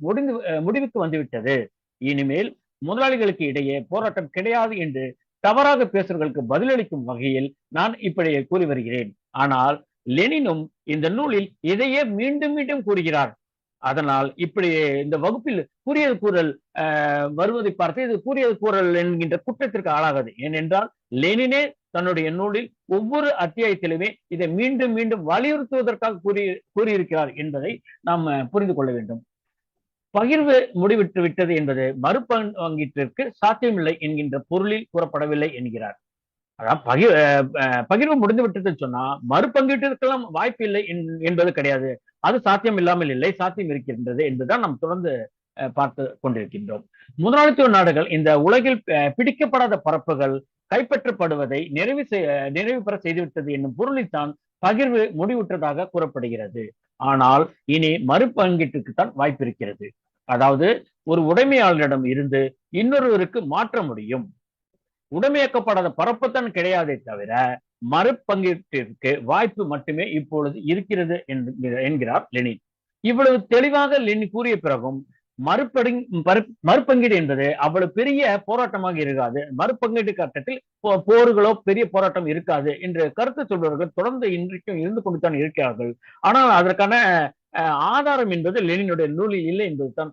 முடிவுக்கு வந்துவிட்டது. இனிமேல் முதலாளிகளுக்கு இடையே போராட்டம் கிடையாது என்று தவறாக பேசுறவர்களுக்கு பதிலளிக்கும் வகையில் நான் இப்படி கூறி வருகிறேன். ஆனால் லெனினும் இந்த நூலில் இதையே மீண்டும் மீண்டும் கூறுகிறார். அதனால் இப்படி இந்த வகுப்பில் கூறியது கூறல் வருவதை பார்த்து இது கூறியது கூறல் என்கின்ற குற்றத்திற்கு ஆளாகாது. ஏனென்றால் லெனினே தன்னுடைய நூலில் ஒவ்வொரு அத்தியாயத்திலுமே இதை மீண்டும் மீண்டும் வலியுறுத்துவதற்காக கூறியிருக்கிறார் என்பதை நாம் புரிந்து கொள்ள வேண்டும். பகிர்வு முடிவிட்டு விட்டது என்பது மறுபங்கீட்டிற்கு சாத்தியமில்லை என்கின்ற பொருளில் கூறப்படவில்லை என்கிறார். அதான் பகிர்வு முடிந்து விட்டதுன்னு சொன்னா மறுபங்கீட்டிற்கெல்லாம் வாய்ப்பு இல்லை என்பது கிடையாது. அது சாத்தியம் இல்லாமல் இல்லை, சாத்தியம் இருக்கின்றது என்பதுதான் நாம் தொடர்ந்து பார்த்து கொண்டிருக்கின்றோம். முதலாளித்துவ நாடுகள் இந்த உலகில் பிடிக்கப்படாத பரப்புகள் கைப்பற்றப்படுவதை நிறைவு பெற செய்துவிட்டது என்னும் பொருளில்தான் பகிர்வு முடிவுற்றதாக கூறப்படுகிறது. ஆனால் இனி மறுபங்கீட்டுக்குத்தான் வாய்ப்பு இருக்கிறது. அதாவது ஒரு உடைமையாளரிடம் இருந்து இன்னொருவருக்கு மாற்ற முடியும். உடைமையாக்கப்படாத பரப்புத்தான் கிடையாதே தவிர மறுபங்கீட்டிற்கு வாய்ப்பு மட்டுமே இப்பொழுது இருக்கிறது என்கிறார் லெனின். இவ்வளவு தெளிவாக லெனின் கூறிய பிறகும் மறுபங்கீடு என்பது அவ்வளவு பெரிய போராட்டமாக இருக்காது, மறுபங்கீடு கட்டத்தில் போர்களோ பெரிய போராட்டம் இருக்காது என்று கருத்து சொல்பவர்கள் தொடர்ந்து இன்றைக்கும் இருந்து கொண்டுதான் இருக்கிறார்கள். ஆனால் அதற்கான ஆதாரம் என்பது லெனினுடைய நூலில் இல்லை என்பதுதான்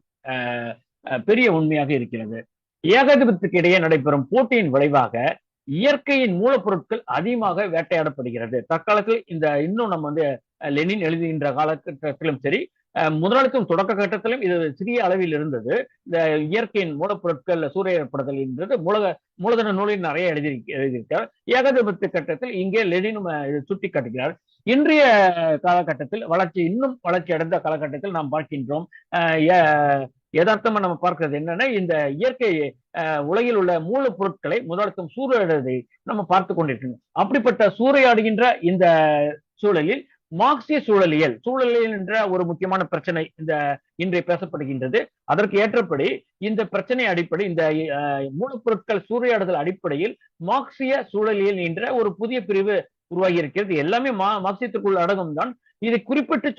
பெரிய உண்மையாக இருக்கிறது. ஏகாதிபத்திற்கு இடையே நடைபெறும் போட்டியின் விளைவாக இயற்கையின் மூலப்பொருட்கள் அதிகமாக வேட்டையாடப்படுகிறது. தற்காலத்தில் இன்னும் நம்ம லெனின் எழுதுகின்ற காலகட்டத்திலும் சரி, முதலாளித்துவம் தொடக்க கட்டத்திலும் இது சிறிய அளவில் இருந்தது. இந்த இயற்கையின் மூலப்பொருட்கள் சூறையாடப்படுதல் என்றது மூலதன நூலில் நிறைய எழுதியிருக்கிறார். ஏகாதிபத்திய கட்டத்தில் இங்கே லெனினும் சுட்டி காட்டுகிறார். இன்றைய காலகட்டத்தில் இன்னும் வளர்ச்சி அடைந்த காலகட்டத்தில் நாம் பார்க்கின்றோம். யதார்த்தமா நம்ம பார்க்கிறது என்னன்னா, இந்த இயற்கை உலகில் உள்ள மூலப்பொருட்களை முதலாளித்துவம் சூறையாடுவதை நம்ம பார்த்து கொண்டிருக்கணும். அப்படிப்பட்ட சூறையாடுகின்ற இந்த சூழலில் மார்க்சிய சூழலியல் என்ற ஒரு முக்கியமான பிரச்சனை இன்றைய பேசப்படுகின்றது. அதற்கு ஏற்றபடி இந்த பிரச்சனை அடிப்படை, இந்த மூலப்பொருட்கள் சூறையாடுதல் அடிப்படையில் மார்க்சிய சூழலியல் என்ற ஒரு புதிய பிரிவு உருவாகி இருக்கிறது. எல்லாமே மார்க்சியத்திற்குள் அடங்கும் தான். இதை குறிப்பிட்டு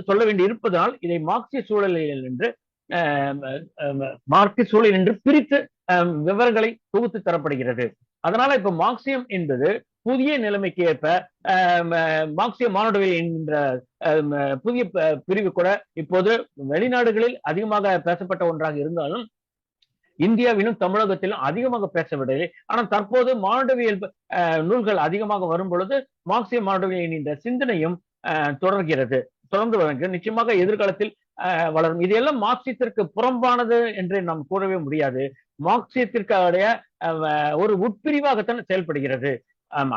சொல்ல வேண்டி இருப்பதால் இதை மார்க்சிய சூழலியல் என்று மார்க்சிய சூழல் என்று பிரித்து விவரங்களை தொகுத்து தரப்படுகிறது. அதனால இப்ப மார்க்சியம் என்பது புதிய நிலைமைக்கு ஏற்ப மார்க்சிய மானுடவியல் என்கின்ற புதிய பிரிவு கூட இப்போது வெளிநாடுகளில் அதிகமாக பேசப்பட்ட ஒன்றாக இருந்தாலும் இந்தியாவிலும் தமிழகத்திலும் அதிகமாக பேசவில்லை. ஆனால் தற்போது மானுடவியல் நூல்கள் அதிகமாக வரும் பொழுது மார்க்சிய மானுடவியல் என்கின்ற சிந்தனையும் தொடர்ந்து வருகிறது. நிச்சயமாக எதிர்காலத்தில் வளரும். இது எல்லாம் மார்க்சியத்திற்கு புறம்பானது என்று நாம் கூறவே முடியாது. மார்க்சியத்திற்கான ஒரு உட்பிரிவாகத்தான் செயல்படுகிறது.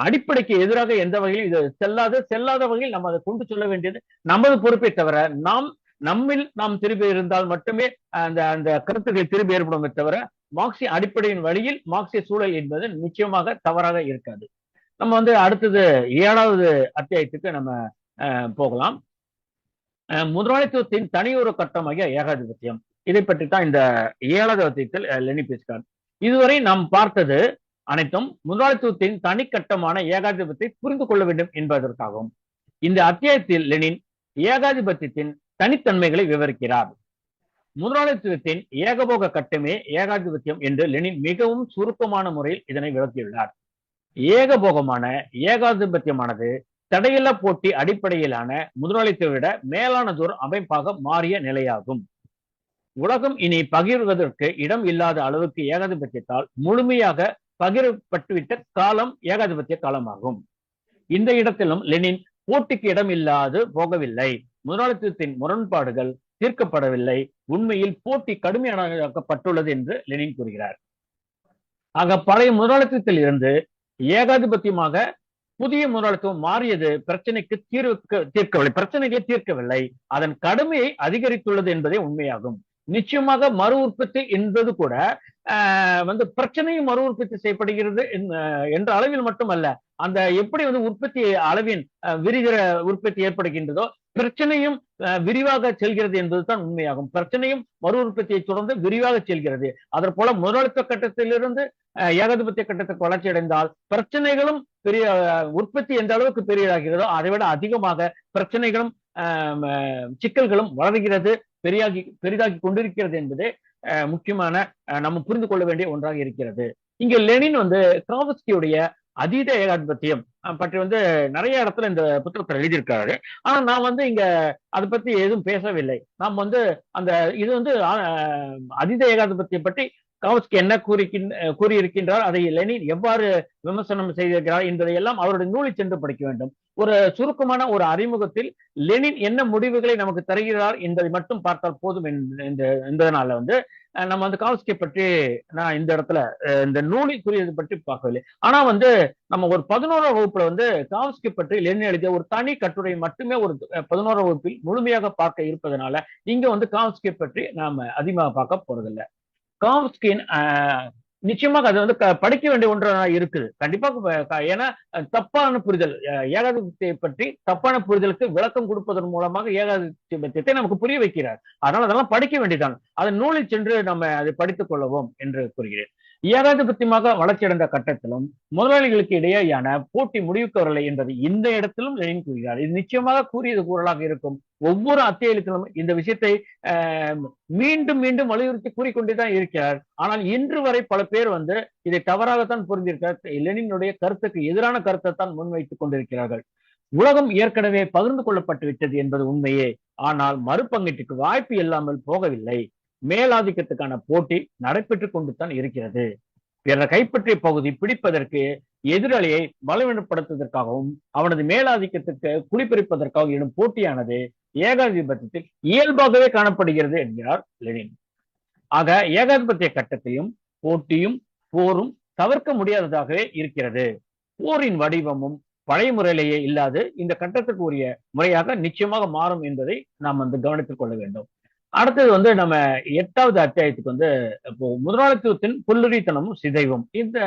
அடிப்படைக்கு எதிராக எந்த வகையில் இது செல்லாத வகையில் நம்ம அதை கொண்டு சொல்ல வேண்டியது நமது பொறுப்பை தவிர, நாம் திரும்பி இருந்தால் மட்டுமே அந்த கருத்துக்களை திரும்பி ஏற்படுமே தவிர மார்க்சிய அடிப்படையின் வழியில் மார்க்சிய சூழல் என்பது நிச்சயமாக தவறாக இருக்காது. நம்ம அடுத்தது 7வது அத்தியாயத்துக்கு நம்ம போகலாம். முதலாளித்துவத்தின் தனியொரு கட்டமாக ஏகாதிபத்தியம். இதை பற்றி தான் இந்த 7வது அத்தியாயத்தில் லெனின் பேசுகிறார். இதுவரை நாம் பார்த்தது அனைத்தும் முதலாளித்துவத்தின் தனிக்கட்டமான ஏகாதிபத்தியத்தை புரிந்து கொள்ள வேண்டும் என்பதற்காகும். இந்த அத்தியாயத்தில் லெனின் ஏகாதிபத்தியத்தின் தனித்தன்மைகளை விவரிக்கிறார். முதலாளித்துவத்தின் ஏகபோக கட்டமே ஏகாதிபத்தியம் என்று லெனின் மிகவும் சுருக்கமான முறையில் இதனை விளக்கியுள்ளார். ஏகபோகமான ஏகாதிபத்தியமானது தடையில்லா போட்டி அடிப்படையிலான முதலாளித்துவத்தை விட மேலானதொரு அமைப்பாக மாறிய நிலையாகும். உலகம் இனி பகிர்வதற்கு இடம் இல்லாத அளவுக்கு ஏகாதிபத்தியத்தால் முழுமையாக பகிரப்பட்டுவிட்ட காலம் ஏகாதிபத்திய காலமாகும். இந்த இடத்திலும் லெனின் போட்டிக்கு இடம் இல்லாது போகவில்லை. முதலாளித்துவத்தின் முரண்பாடுகள் தீர்க்கப்படவில்லை. உண்மையில் போட்டி கடுமையாக்கப்பட்டுள்ளது என்று லெனின் கூறுகிறார். ஆக பழைய முதலாளித்துவத்தில் இருந்து ஏகாதிபத்தியமாக புதிய முதலாளித்துவம் மாறியது பிரச்சனைக்கு தீர்க்கவில்லை, பிரச்சனைகளை தீர்க்கவில்லை, அதன் கடுமையை அதிகரித்துள்ளது என்பதே உண்மையாகும். நிச்சயமாக மறு உற்பத்தி என்பது கூட பிரச்சனையும் மறு உற்பத்தி செய்யப்படுகிறது என்ற அளவில் மட்டுமல்ல, அந்த எப்படி உற்பத்தி அளவின் விரிகிற உற்பத்தி ஏற்படுகின்றதோ பிரச்சனையும் விரிவாக செல்கிறது என்பதுதான் உண்மையாகும். பிரச்சனையும் மறு உற்பத்தியை தொடர்ந்து விரிவாக செல்கிறது. அதே போல முதலாளித்துவ கட்டத்திலிருந்து ஏகாதிபத்திய கட்டத்துக்கு வளர்ச்சி அடைந்தால் பிரச்சனைகளும் பெரிய உற்பத்தி எந்த அளவுக்கு பெரியதாகிறதோ அதை விட அதிகமாக பிரச்சனைகளும் சிக்கல்களும் வளர்கிறது, பெரிதாகி கொண்டிருக்கிறது என்பதே முக்கியமான நம்ம புரிந்து கொள்ள வேண்டிய ஒன்றாக இருக்கிறது. இங்க லெனின் காவஸ்கியுடைய அதீத ஏகாதிபத்தியம் பற்றி நிறைய இடத்துல இந்த புத்தகத்தில் எழுதியிருக்காரு. ஆனா நான் இங்க அதை பத்தி எதுவும் பேசவில்லை. நாம் அந்த இது அதீத ஏகாதிபத்தியம் பற்றி காவஸ்கி என்ன கூறியிருக்கின்றார், அதை லெனின் எவ்வாறு விமர்சனம் செய்திருக்கிறார் என்பதையெல்லாம் அவருடைய நூலை சென்று படிக்க வேண்டும். ஒரு சுருக்கமான ஒரு அறிமுகத்தில் லெனின் என்ன முடிவுகளை நமக்கு தருகிறார் என்பதை மட்டும் பார்த்தால் போதும் என்பதனால நம்ம காவஸ்கியை பற்றி நான் இந்த இடத்துல இந்த நூலை கூறியது பற்றி பார்க்கவில்லை. ஆனா நம்ம ஒரு 11ஆம் வகுப்புல காவஸ்கி பற்றி லெனின் எழுதிய ஒரு தனி கட்டுரை மட்டுமே ஒரு 11ஆம் வகுப்பில் முழுமையாக பார்க்க இருப்பதனால இங்க காவஸ்கியை பற்றி நாம அதிகமாக பார்க்க போறதில்லை. காவஸ்கியின் நிச்சயமாக அது படிக்க வேண்டிய ஒன்றாக இருக்குது கண்டிப்பாக. ஏன்னா தப்பான புரிதல் ஏகாதிபத்தியத்தை பற்றி தப்பான புரிதலுக்கு விளக்கம் கொடுப்பதன் மூலமாக ஏகாதிபத்தியத்தை நமக்கு புரிய வைக்கிறார். அதனால அதெல்லாம் படிக்க வேண்டியதான். அதன் நூலில் சென்று நம்ம அதை படித்துக் கொள்ளவும் என்று கூறுகிறேன். ஏகாதிபத்தியமாக வளர்ச்சியடைந்த கட்டத்திலும் முதலாளிகளுக்கு இடையேயான போட்டி முடிவுக்கு வரலை என்பதை இந்த இடத்திலும் லெனின் கூறுகிறார். இது நிச்சயமாக கூறியது கூறலாக இருக்கும். ஒவ்வொரு அத்தியாயத்திலும் இந்த விஷயத்தை மீண்டும் மீண்டும் வலியுறுத்தி கூறிக்கொண்டேதான் இருக்கிறார். ஆனால் இன்று வரை பல பேர் இதை தவறாகத்தான் புரிந்திருக்கிறார். லெனினுடைய கருத்துக்கு எதிரான கருத்தை தான் முன்வைத்துக் கொண்டிருக்கிறார்கள். உலகம் ஏற்கனவே பகிர்ந்து கொள்ளப்பட்டு விட்டது என்பது உண்மையே. ஆனால் மறுபங்கீட்டுக்கு வாய்ப்பு இல்லாமல் போகவில்லை. மேலாதிக்கத்துக்கான போட்டி நடைபெற்றுக் கொண்டு தான் இருக்கிறது. பிறர் கைப்பற்றிய பகுதி பிடிப்பதற்கு எதிராளியை பலவீனப்படுத்துவதற்காகவும் அவனது மேலாதிக்கத்துக்கு குளிப்பறிப்பதற்காக எனும் போட்டியானது ஏகாதிபத்தியத்தில் இயல்பாகவே காணப்படுகிறது என்கிறார் லெனின். ஆக ஏகாதிபத்திய கட்டத்தையும் போட்டியும் போரும் தவிர்க்க முடியாததாகவே இருக்கிறது. போரின் வடிவமும் பழைய முறையிலேயே இல்லாது இந்த கட்டத்துக்கு உரிய முறையாக நிச்சயமாக மாறும் என்பதை நாம் கவனித்துக் கொள்ள வேண்டும். அடுத்தது நம்ம 8வது அத்தியாயத்துக்கு இப்போ முதலாளித்துவத்தின் புல்லுரித்தனமும் சிதைவும். இந்த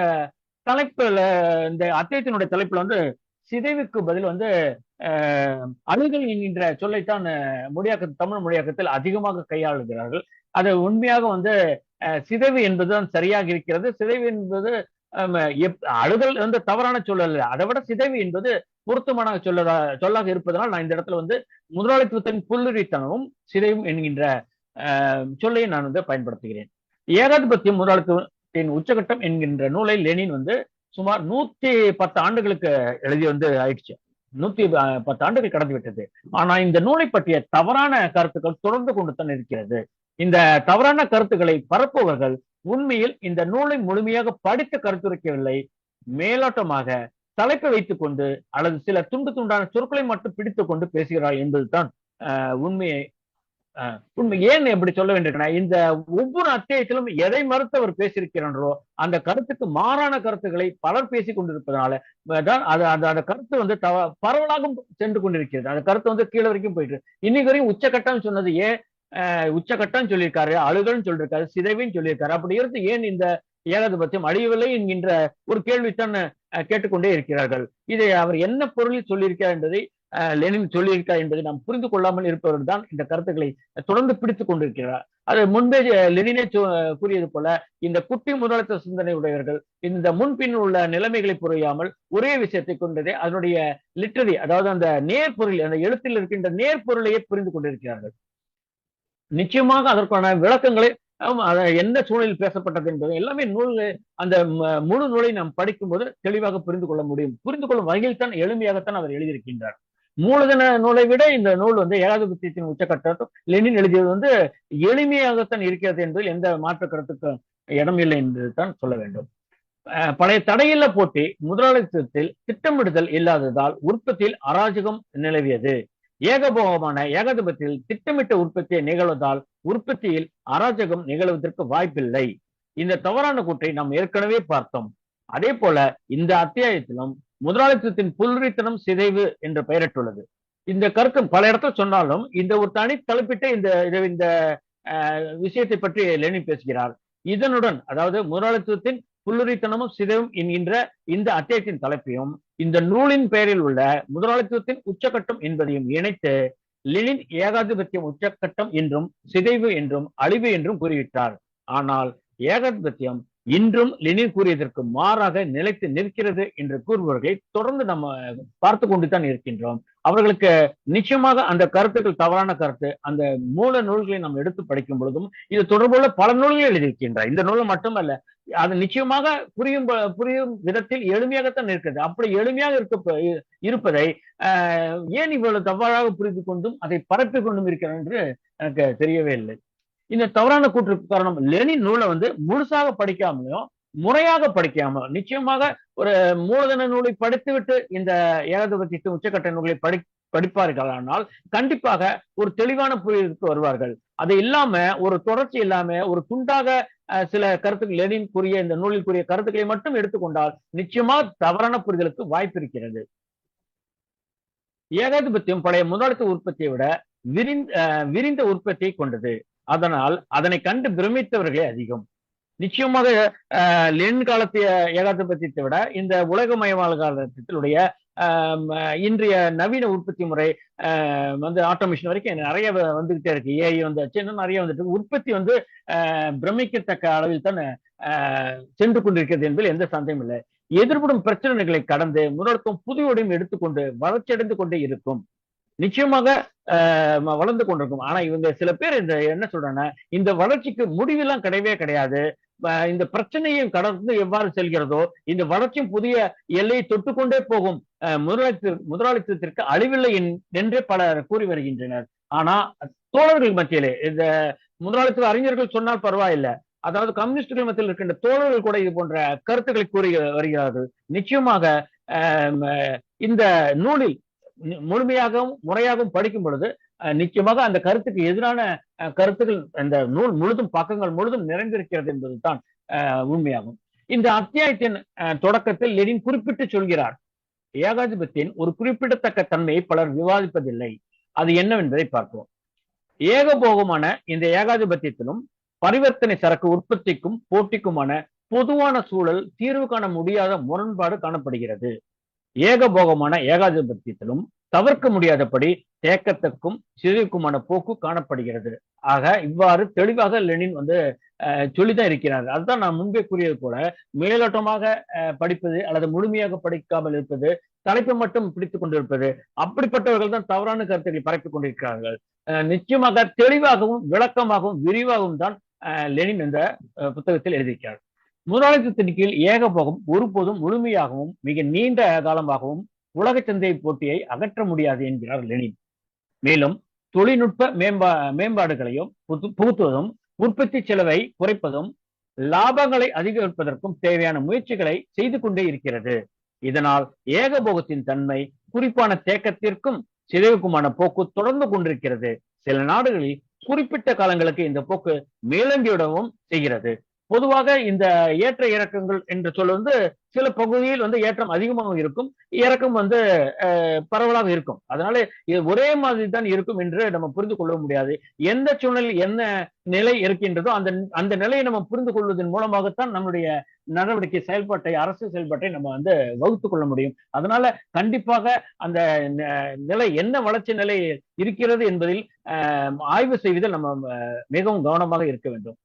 தலைப்புல இந்த அத்தியாயத்தினுடைய தலைப்புல சிதைவுக்கு பதில் அழுகல் என்கின்ற சொல்லைத்தான் தமிழ் மொழியாக்கத்தில் அதிகமாக கையாளுகிறார்கள். அது உண்மையாக சிதைவு என்பதுதான் சரியாக இருக்கிறது. சிதைவு என்பது அழுகல் தவறான சொல்லல, அதை விட சிதைவு என்பது பொருத்தமான சொல்லாக இருப்பதனால் நான் இந்த இடத்துல முதலாளித்துவத்தின் புல்லுரித்தனமும் சிதைவும் என்கின்ற சொல்லையை நான் பயன்படுத்துகிறேன். ஏகாதிபத்தியம் முதலாளித்துவத்தின் உச்சகட்டம் என்கின்ற நூலை லெனின் சுமார் 110 ஆண்டுகளுக்கு எழுதி ஆயிடுச்சு. 110 ஆண்டுகள் கடந்து விட்டது. ஆனா இந்த நூலை பற்றிய தவறான கருத்துக்கள் தொடர்ந்து கொண்டுதான் இருக்கிறது. இந்த தவறான கருத்துக்களை பரப்புவர்கள் உண்மையில் இந்த நூலை முழுமையாக படித்து கருத்துரைக்கவில்லை. மேலோட்டமாக தலைப்பை வைத்துக் கொண்டு அல்லது சில துண்டு துண்டான சொற்களை மட்டும் பிடித்துக் கொண்டு பேசுகிறார் என்பதுதான் உண்மை. ஏன் எப்படி சொல்ல வேண்டியிருக்கா, இந்த ஒவ்வொரு அத்தியாயத்திலும் எதை மறுத்து அவர் பேசியிருக்கிறாரோ அந்த கருத்துக்கு மாறான கருத்துக்களை பலர் பேசிக் கொண்டிருப்பதனால தான் அந்த கருத்து பரவலாக சென்று கொண்டிருக்கிறது. அந்த கருத்து கீழே வரைக்கும் போயிட்டு இன்னைக்கு வரைக்கும் உச்சகட்டம் சொன்னது ஏன் உச்சகட்டம் சொல்லியிருக்காரு, அழுகல்னு சொல்லியிருக்காரு, சிதைவின்னு சொல்லியிருக்காரு. அப்படி இருந்து ஏன் இந்த ஏகாதிபத்தியம் அழியவில்லை என்கின்ற ஒரு கேள்வித்தான் கேட்டுக்கொண்டே இருக்கிறார்கள். இதை அவர் என்ன பொருளில் சொல்லியிருக்கிறார் என்பதை லெனின் சொல்லியிருக்கார் என்பதை நாம் புரிந்து கொள்ளாமல் இருப்பவர்கள் தான் இந்த கருத்துக்களை தொடர்ந்து பிடித்துக் கொண்டிருக்கிறார். அது முன்பே லெனினே கூறியது போல இந்த குட்டி முதலாளித்துவ சிந்தனை உடையவர்கள் இந்த முன்பின் உள்ள நிலைமைகளை புரியாமல் ஒரே விஷயத்தை கொண்டதே அதனுடைய லிட்டரி, அதாவது அந்த நேர்பொருள், அந்த எழுத்தில் இருக்கின்ற நேர்பொருளையே புரிந்து கொண்டிருக்கிறார்கள். நிச்சயமாக அதற்கான விளக்கங்களை எந்த சூழலில் பேசப்பட்டது என்பது எல்லாமே நூல்கள், அந்த முழு நூலை நாம் படிக்கும் போது தெளிவாக புரிந்து கொள்ள முடியும். புரிந்து கொள்ளும் வகையில் தான் எளிமையாகத்தான் அவர் எழுதியிருக்கின்றார். மூலதன நூலை விட இந்த நூல் ஏகாதிபத்தியத்தின் உச்சக்கட்டம் லெனின் எழுதியது எளிமையாகத்தான் இருக்கிறது என்பதில் எந்த மாற்று கருத்துக்கு இடம் இல்லை என்று தான் சொல்ல வேண்டும். பழைய தடையில்லா போட்டி முதலாளித்துவத்தில் திட்டமிடுதல் இல்லாததால் உற்பத்தியில் அராஜகம் நிலவியது. ஏகபோகமான ஏகாதிபத்தியில் திட்டமிட்ட உற்பத்தியை நிகழ்வதால் உற்பத்தியில் அராஜகம் நிகழ்வதற்கு வாய்ப்பில்லை. இந்த தவறான கூற்றை நாம் ஏற்கனவே பார்த்தோம். அதே போல இந்த அத்தியாயத்திலும் முதலாளித்துவத்தின் புல்ரித்தனம் சிதைவு என்று பெயரிட்டுள்ளது. இந்த கருத்து பல இடத்துல சொன்னாலும் இந்த ஒரு தனி தலைப்பிட்ட இந்த விஷயத்தை பற்றி லெனின் பேசுகிறார். இதனுடன், அதாவது முதலாளித்துவத்தின் புல்லுரித்தனமும் சிதைவும் என்கின்ற இந்த அத்தியாயத்தின் தலைப்பையும் இந்த நூலின் பெயரில் உள்ள முதலாளித்துவத்தின் உச்சகட்டம் என்பதையும் இணைத்து லெனின் ஏகாதிபத்தியம் உச்சகட்டம் என்றும் சிதைவு என்றும் அழிவு என்றும் கூறிவிட்டார். ஆனால் ஏகாதிபத்தியம் இன்றும் லெனின் கூறியதற்கு மாறாக நிலைத்து நிற்கிறது என்று கூறுபவர்களை தொடர்ந்து நம்ம பார்த்து கொண்டுதான் இருக்கின்றோம். அவர்களுக்கு நிச்சயமாக அந்த கருத்துக்கள் தவறான கருத்து. அந்த மூல நூல்களை நாம் எடுத்து படிக்கும் பொழுதும் இது தொடர்புள்ள பல நூல்கள் எழுதியிருக்கின்றார். இந்த நூல் மட்டுமல்ல, அது நிச்சயமாக புரியும் விதத்தில் எளிமையாகத்தான் இருக்கிறது. அப்படி எளிமையாக இருப்பதை ஏன் இவ்வளவு தவறாக புரிந்து கொண்டும் அதை பரப்பிக் கொண்டும் இருக்கிறார் என்று எனக்கு தெரியவே இல்லை. இந்த தவறான கூற்றுக்கு காரணம் லெனின் நூலை முழுசாக படிக்காமலும் முறையாக படிக்காமல், நிச்சயமாக ஒரு மூலதன நூலை படித்துவிட்டு இந்த ஏகாதிபத்தியத்தின் உச்சக்கட்ட நூல்களை படிப்பார்களானால் கண்டிப்பாக ஒரு தெளிவான புரிதலுக்கு வருவார்கள். அது இல்லாம ஒரு தொடர்ச்சி இல்லாம ஒரு துண்டாக சில கருத்துக்கள் லெனின் கூறிய இந்த நூலில் கூறிய கருத்துக்களை மட்டும் எடுத்துக்கொண்டால் நிச்சயமா தவறான புரிதலுக்கு வாய்ப்பு இருக்கிறது. ஏகாதிபத்தியம் பழைய முதலாளித்துவ உற்பத்தியை விட விரிந்த உற்பத்தியை கொண்டது. அதனால் அதனை கண்டு பிரமித்தவர்களே அதிகம். நிச்சயமாக லெனின் காலத்திய ஏகாதிபத்தியத்தை விட இந்த உலகமயமாதல் காலத்தினுடைய இன்றைய நவீன உற்பத்தி முறை ஆட்டோமேஷன் வரைக்கும் நிறைய வந்துகிட்டே இருக்கு. ஏஐ வந்தாச்சு, இன்னும் நிறைய வந்துட்டு உற்பத்தி பிரமிக்கத்தக்க அளவில் தான் சென்று கொண்டிருக்கிறது என்பதில் எந்த சந்தேகம் இல்லை. எதிர்படும் பிரச்சனைகளை கடந்து முதலாளித்துவம் புதியோடையும் எடுத்துக்கொண்டு வளர்ச்சியடைந்து கொண்டே இருக்கும். நிச்சயமாக வளர்ந்து கொண்டிருக்கும். ஆனா இவங்க சில பேர் என்ன சொல்றாங்க, இந்த வளர்ச்சிக்கு முடிவெல்லாம் கிடையவே கிடையாது, இந்த பிரச்சனையும் கடந்து எவ்வாறு செல்கிறதோ இந்த வளர்ச்சியும் புதிய எல்லையை தொட்டுக்கொண்டே போகும், முதலாளித்துவத்திற்கு அழிவில்லை என்றே பலர் கூறி வருகின்றனர். ஆனா தோழர்கள் மத்தியிலே இந்த முதலாளித்துவ அறிஞர்கள் சொன்னால் பரவாயில்லை, அதாவது கம்யூனிஸ்டுகள் மத்தியில் இருக்கின்ற தோழர்கள் கூட இது போன்ற கருத்துக்களை கூறி வருகிறார்கள். நிச்சயமாக இந்த நூலில் முழுமையாகவும் முறையாகவும் படிக்கும் பொழுது நிச்சயமாக அந்த கருத்துக்கு எதிரான கருத்துக்கள் அந்த நூல் முழுதும் பக்கங்கள் முழுதும் நிறைந்திருக்கிறது என்பதுதான் உண்மையாகும். இந்த அத்தியாயத்தின் தொடக்கத்தில் லெனின் குறிப்பிட்டு சொல்கிறார், ஏகாதிபத்தியின் ஒரு குறிப்பிடத்தக்க தன்மையை பலர் விவாதிப்பதில்லை. அது என்னவென்பதை பார்ப்போம். ஏகபோகமான இந்த ஏகாதிபத்தியத்திலும் பரிவர்த்தனை சரக்கு உற்பத்திக்கும் போட்டிக்குமான பொதுவான சூழல் தீர்வு காண முடியாத முரண்பாடு காணப்படுகிறது. ஏகபோகமான ஏகாதிபத்தியத்திலும் தவிர்க்க முடியாதபடி தேக்கத்துக்கும் சிதைவுக்குமான போக்கு காணப்படுகிறது. ஆக இவ்வாறு தெளிவாக லெனின் சொல்லிதான் இருக்கிறார். அதுதான் நான் முன்பே கூறியது போல மேலோட்டமாக படிப்பது அல்லது முழுமையாக படிக்காமல் இருப்பது, தலைப்பை மட்டும் பிடித்துக் கொண்டிருப்பது, அப்படிப்பட்டவர்கள் தான் தவறான கருத்துக்களை பரப்பிக் கொண்டிருக்கிறார்கள். நிச்சயமாக தெளிவாகவும் விளக்கமாகவும் விரிவாகவும் தான் லெனின் இந்த புத்தகத்தில் எழுதியிருக்கிறார். முதலாளித்துவத்தின் கீழ் ஏகபோகம் ஒருபோதும் முழுமையாகவும் மிக நீண்ட காலமாகவும் உலக சந்தை போட்டியை அகற்ற முடியாது என்கிறார் லெனின். மேலும் தொழில்நுட்ப மேம்பாடுகளையும் புகுத்துவதும் உற்பத்தி செலவை குறைப்பதும் லாபங்களை அதிகரிப்பதற்கும் தேவையான முயற்சிகளை செய்து கொண்டே இருக்கிறது. இதனால் ஏகபோகத்தின் தன்மை குறிப்பான தேக்கத்திற்கும் சிதைவுக்குமான போக்கு தொடர்ந்து கொண்டிருக்கிறது. சில நாடுகளில் குறிப்பிட்ட காலங்களுக்கு இந்த போக்கு மேலங்கிவிடவும் செய்கிறது. பொதுவாக இந்த ஏற்ற இறக்கங்கள் என்று சொல்ல சில பகுதியில் ஏற்றம் அதிகமாக இருக்கும், இறக்கம் பரவலாக இருக்கும். அதனால இது ஒரே மாதிரி தான் இருக்கும் என்று நம்ம புரிந்து கொள்ள முடியாது. எந்த சூழ்நிலையில் என்ன நிலை இருக்கின்றதோ அந்த அந்த நிலையை நம்ம புரிந்து கொள்வதன் மூலமாகத்தான் நம்முடைய நடவடிக்கை செயல்பாட்டை, அரசு செயல்பாட்டை நம்ம வகுத்துக் கொள்ள முடியும். அதனால கண்டிப்பாக அந்த நிலை என்ன வளர்ச்சி நிலை இருக்கிறது என்பதில் ஆய்வு செய்வதில் நம்ம மிகவும் கவனமாக இருக்க வேண்டும்.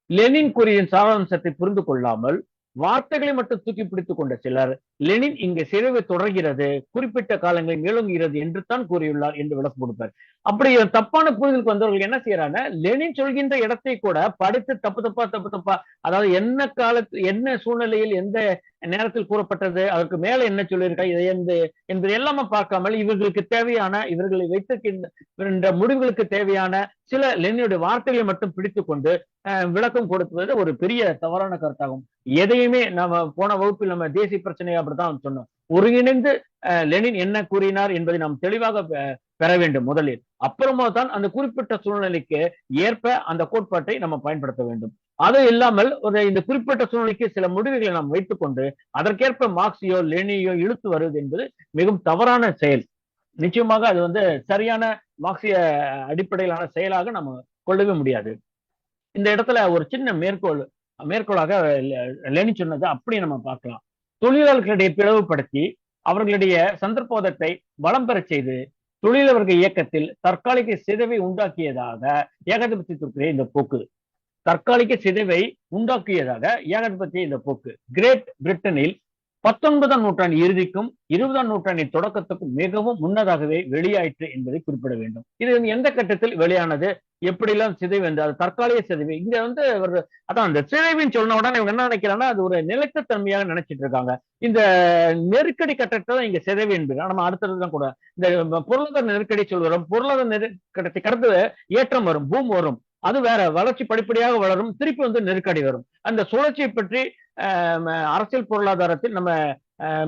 லெனின் கூறியின் சாராம்சத்தை புரிந்து கொள்ளாமல் வார்த்தைகளை மட்டும் தூக்கி பிடித்துக் கொண்ட சிலர் லெனின் இங்கே சிதைவு தொடர்கிறது, குறிப்பிட்ட காலங்களில் மேலோங்குகிறது என்று தான் கூறியுள்ளார் என்று விளக்கம் கொடுப்பார். அப்படி தப்பான புரிதலுக்கு வந்தவர்கள் என்ன செய்யறாங்க, லெனின் சொல்கின்ற இடத்தை கூட படித்து தப்பு தப்பா, அதாவது என்ன காலத்து என்ன சூழ்நிலையில் எந்த நேரத்தில் கூறப்பட்டது, அதற்கு மேல என்ன சொல்லியிருக்கா இதை என்பது எல்லாமே பார்க்காமல் இவர்களுக்கு தேவையான, இவர்களை வைத்திருக்கின்ற முடிவுகளுக்கு தேவையான சில லெனினுடைய வார்த்தைகளை மட்டும் பிடித்துக் கொண்டு விளக்கம் கொடுப்பது ஒரு பெரிய தவறான கருத்தாகும். எதையுமே நம்ம போன வகுப்பில் நம்ம தேசிய பிரச்சனை அப்படித்தான் சொன்னோம். ஒருங்கிணைந்து லெனின் என்ன கூறினார் என்பதை நாம் தெளிவாக பெற வேண்டும் முதலில். அப்புறமா தான் அந்த குறிப்பிட்ட சூழ்நிலைக்கு ஏற்ப அந்த கோட்பாட்டை நம்ம பயன்படுத்த வேண்டும். அது இல்லாமல் இந்த குறிப்பிட்ட சூழ்நிலைக்கு சில முடிவுகளை நாம் வைத்துக் கொண்டு அதற்கேற்ப மார்க்சியோ லெனியோ இழுத்து வருவது என்பது மிகவும் தவறான செயல். நிச்சயமாக அது சரியான மார்க்சிய அடிப்படையிலான செயலாக நம்ம கொள்ளவே முடியாது. இந்த இடத்துல ஒரு சின்ன மேற்கோளாக லெனின் சொன்னதை அப்படி நம்ம பார்க்கலாம். தொழிலாளர்களிடையே பிளவுபடுத்தி அவர்களுடைய சந்தர்ப்போதத்தை வளம் பெற செய்து தொழிலாளர் இயக்கத்தில் தற்காலிக சிதைவை உண்டாக்கியதாக ஏகாதிபத்தியத்திற்குரிய இந்த போக்கு, தற்காலிக சிதைவை உண்டாக்கியதாக ஏகாதிபத்திய இந்த போக்கு கிரேட் பிரிட்டனில் 19ஆம் நூற்றாண்டு இறுதிக்கும் 20ஆம் நூற்றாண்டின் தொடக்கத்துக்கும் மிகவும் முன்னதாகவே வெளியாயிற்று என்பதை குறிப்பிட வேண்டும். இது எந்த கட்டத்தில் வெளியானது, எப்படிலாம் சிதைவு அது தற்காலிக சிதைவு. இங்க அதான் அந்த சிதைவின்னு சொன்ன உடனே இவங்க என்ன நினைக்கிறாங்கன்னா அது ஒரு நிலைத்த தன்மையாக நினைச்சிட்டு இருக்காங்க. இந்த நெருக்கடி கட்டத்தை தான் இங்க சிதைவு என்பது நம்ம அடுத்ததுதான் கூட இந்த பொருளாதார நெருக்கடி சொல்கிறோம். பொருளாதார நெருக்கடி கடந்து ஏற்றம் வரும், பூம் வரும், அது வேற, வளர்ச்சி படிப்படியாக வளரும், திருப்பி நெருக்கடி வரும். அந்த சுழற்சியை பற்றி அரசியல் பொருளாதாரத்தில் நம்ம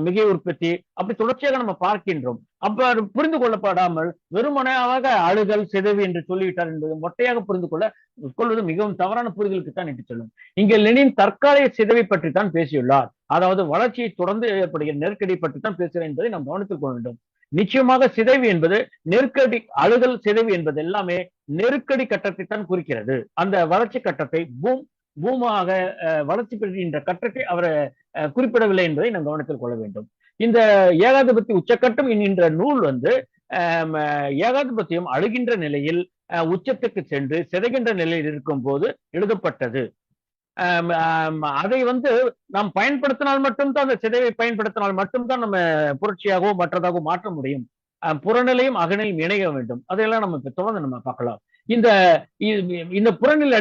மிகை உற்பத்தி அப்படி தொடர்ச்சியாக நம்ம பார்க்கின்றோம். அப்ப புரிந்து கொள்ளப்படாமல் வெறுமனையாக அழுகல் சிதைவு என்று சொல்லிவிட்டார் என்பது மொட்டையாக புரிந்து கொள்வது மிகவும் தவறான புரிதலுக்கு தான் இட்டு செல்லும். இங்கே லெனின் தற்காலிக சிதைவை பற்றி தான் பேசியுள்ளார். அதாவது வளர்ச்சியை தொடர்ந்து ஏற்படுகிற நெருக்கடி பற்றி தான் பேசுகிறார் என்பதை நாம் கவனித்துக் கொள்ள வேண்டும். நிச்சயமாக சிதைவு என்பது நெருக்கடி, அழுகல் சிதைவு என்பது எல்லாமே நெருக்கடி கட்டத்தை தான் குறிக்கிறது. அந்த வளர்ச்சி கட்டத்தை பூமாக வளர்ச்சி பெறுகின்ற கட்டத்தை அவர் குறிப்பிடவில்லை என்பதை நாம் கவனத்தில் கொள்ள வேண்டும். இந்த ஏகாதிபத்திய உச்சக்கட்டம் என்கின்ற நூல் ஏகாதிபத்தியம் அழுகின்ற நிலையில் உச்சத்துக்கு சென்று சிதைகின்ற நிலையில் இருக்கும் போது எழுதப்பட்டது. அதை நாம் பயன்படுத்தினால் மட்டும்தான், அந்த சிதைவை பயன்படுத்தினால் மட்டும்தான் நம்ம புரட்சியாகவோ மற்றதாகவோ மாற்ற முடியும். புறநிலையும் அகநிலையும் இணைய வேண்டும். அதையெல்லாம் நம்ம தொடர்ந்து நம்ம பார்க்கலாம். இந்த புறநிலை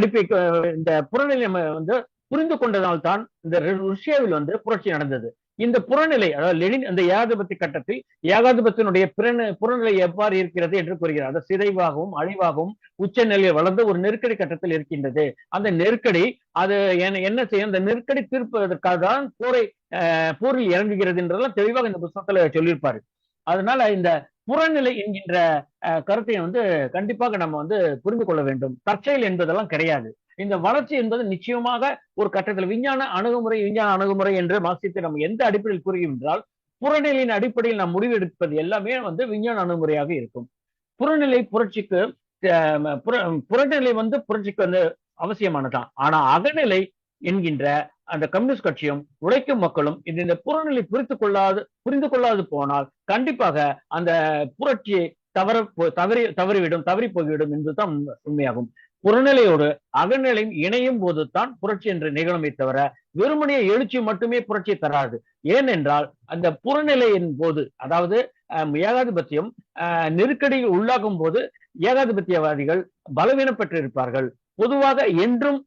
இந்த புறநிலை நம்ம புரிந்து கொண்டதால் தான் இந்த ருஷ்யாவில் புரட்சி நடந்தது. இந்த புறநிலை, அதாவது லெனின் அந்த ஏகாதிபத்திய கட்டத்தில் ஏகாதிபத்தினுடைய புறநிலை எவ்வாறு இருக்கிறது என்று கூறுகிறார். அது சிதைவாகவும் அழிவாகவும் உச்ச நிலையில் வளர்ந்து ஒரு நெருக்கடி கட்டத்தில் இருக்கின்றது. அந்த நெருக்கடி அது என்ன செய்யும், அந்த நெருக்கடி தீர்ப்பதற்காக தான் போரில் இறங்குகிறது என்றெல்லாம் தெளிவாக இந்த புத்தகத்துல சொல்லியிருப்பாரு. அதனால இந்த புறநிலை என்கின்ற கருத்தை கண்டிப்பாக நம்ம புரிந்து கொள்ள வேண்டும். தற்செயல் என்பதெல்லாம் கிடையாது. இந்த வளர்ச்சி என்பது நிச்சயமாக ஒரு கட்டத்தில் விஞ்ஞான அணுகுமுறை என்று மார்க்சியத்தை நம்ம எந்த அடிப்படையில் கூறுகின்றால் புறநிலையின் அடிப்படையில் நாம் முடிவு எடுப்பது எல்லாமே விஞ்ஞான அணுகுமுறையாக இருக்கும். புறநிலை புரட்சிக்கு புறநிலை புரட்சிக்கு அவசியமானதான். ஆனா அகநிலை என்கின்ற அந்த கம்யூனிஸ்ட் கட்சியும் உழைக்கும் மக்களும் இந்த புறநிலை புரிந்து கொள்ளாது போனால் கண்டிப்பாக அந்த புரட்சி தவறி போய்விடும் என்பதுதான் உண்மையாகும். புறநிலையோடு அகநிலையும் இணையும் போதுதான் புரட்சி என்று நிகழுமே தவிர வெறுமனைய எழுச்சி மட்டுமே புரட்சியை தராது. ஏனென்றால் அந்த புறநிலையின் போது, அதாவது ஏகாதிபத்தியம் நெருக்கடியில் உள்ளாகும் போது ஏகாதிபத்தியவாதிகள் பலவீனம் பெற்றிருப்பார்கள். பொதுவாக என்றும்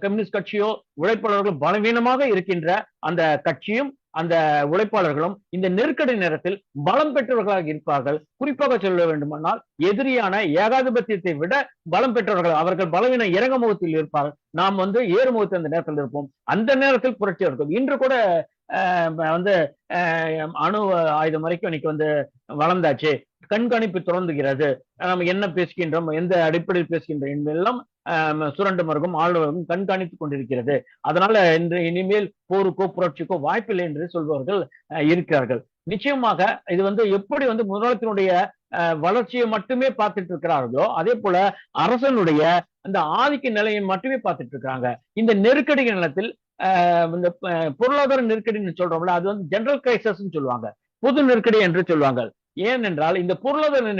கம்யூனிஸ்ட் கட்சியோ உழைப்பாளர்கள் பலவீனமாக இருக்கின்ற அந்த கட்சியும் அந்த உழைப்பாளர்களும் இந்த நெருக்கடி நேரத்தில் பலம் பெற்றவர்களாக இருப்பார்கள். குறிப்பாக சொல்ல வேண்டுமானால் எதிரியான ஏகாதிபத்தியத்தை விட பலம் பெற்றவர்கள். அவர்கள் பலவீன இறங்க முகத்தில் இருப்பார்கள். நாம் ஏறு முகத்தில் அந்த நேரத்தில் இருப்போம். அந்த நேரத்தில் புரட்சி இருக்கும். இன்று கூட வந்து அணு ஆயுதம் வரைக்கும் இன்னைக்கு வந்து வளர்ந்தாச்சு, கண்காணிப்பு தொடர்ந்துகிறது, நம்ம என்ன பேசுகின்றோம், எந்த அடிப்படையில் பேசுகின்றோம் என்பதெல்லாம் சுரண்டு மருகும் ஆளுநரும் கண்காணித்துக் கொண்டிருக்கிறது. அதனால இனிமேல் போருக்கோ புரட்சிக்கோ வாய்ப்பில்லை என்று சொல்பவர்கள் இருக்கிறார்கள். நிச்சயமாக இது வந்து எப்படி வந்து முதலாளித்தினுடைய வளர்ச்சியை மட்டுமே பார்த்துட்டு இருக்கிறார்களோ, அதே போல அரசனுடைய அந்த ஆதிக்க நிலையை மட்டுமே பார்த்துட்டு இருக்காங்க. இந்த நெருக்கடி நிலத்தில் இந்த பொருளாதார நெருக்கடின்னு சொல்றோம்ல, அது வந்து ஜெனரல் கிரைசிஸ் சொல்லுவாங்க, பொது நெருக்கடி என்று சொல்லுவாங்க. ஏனென்றால் இந்த பொருளாதார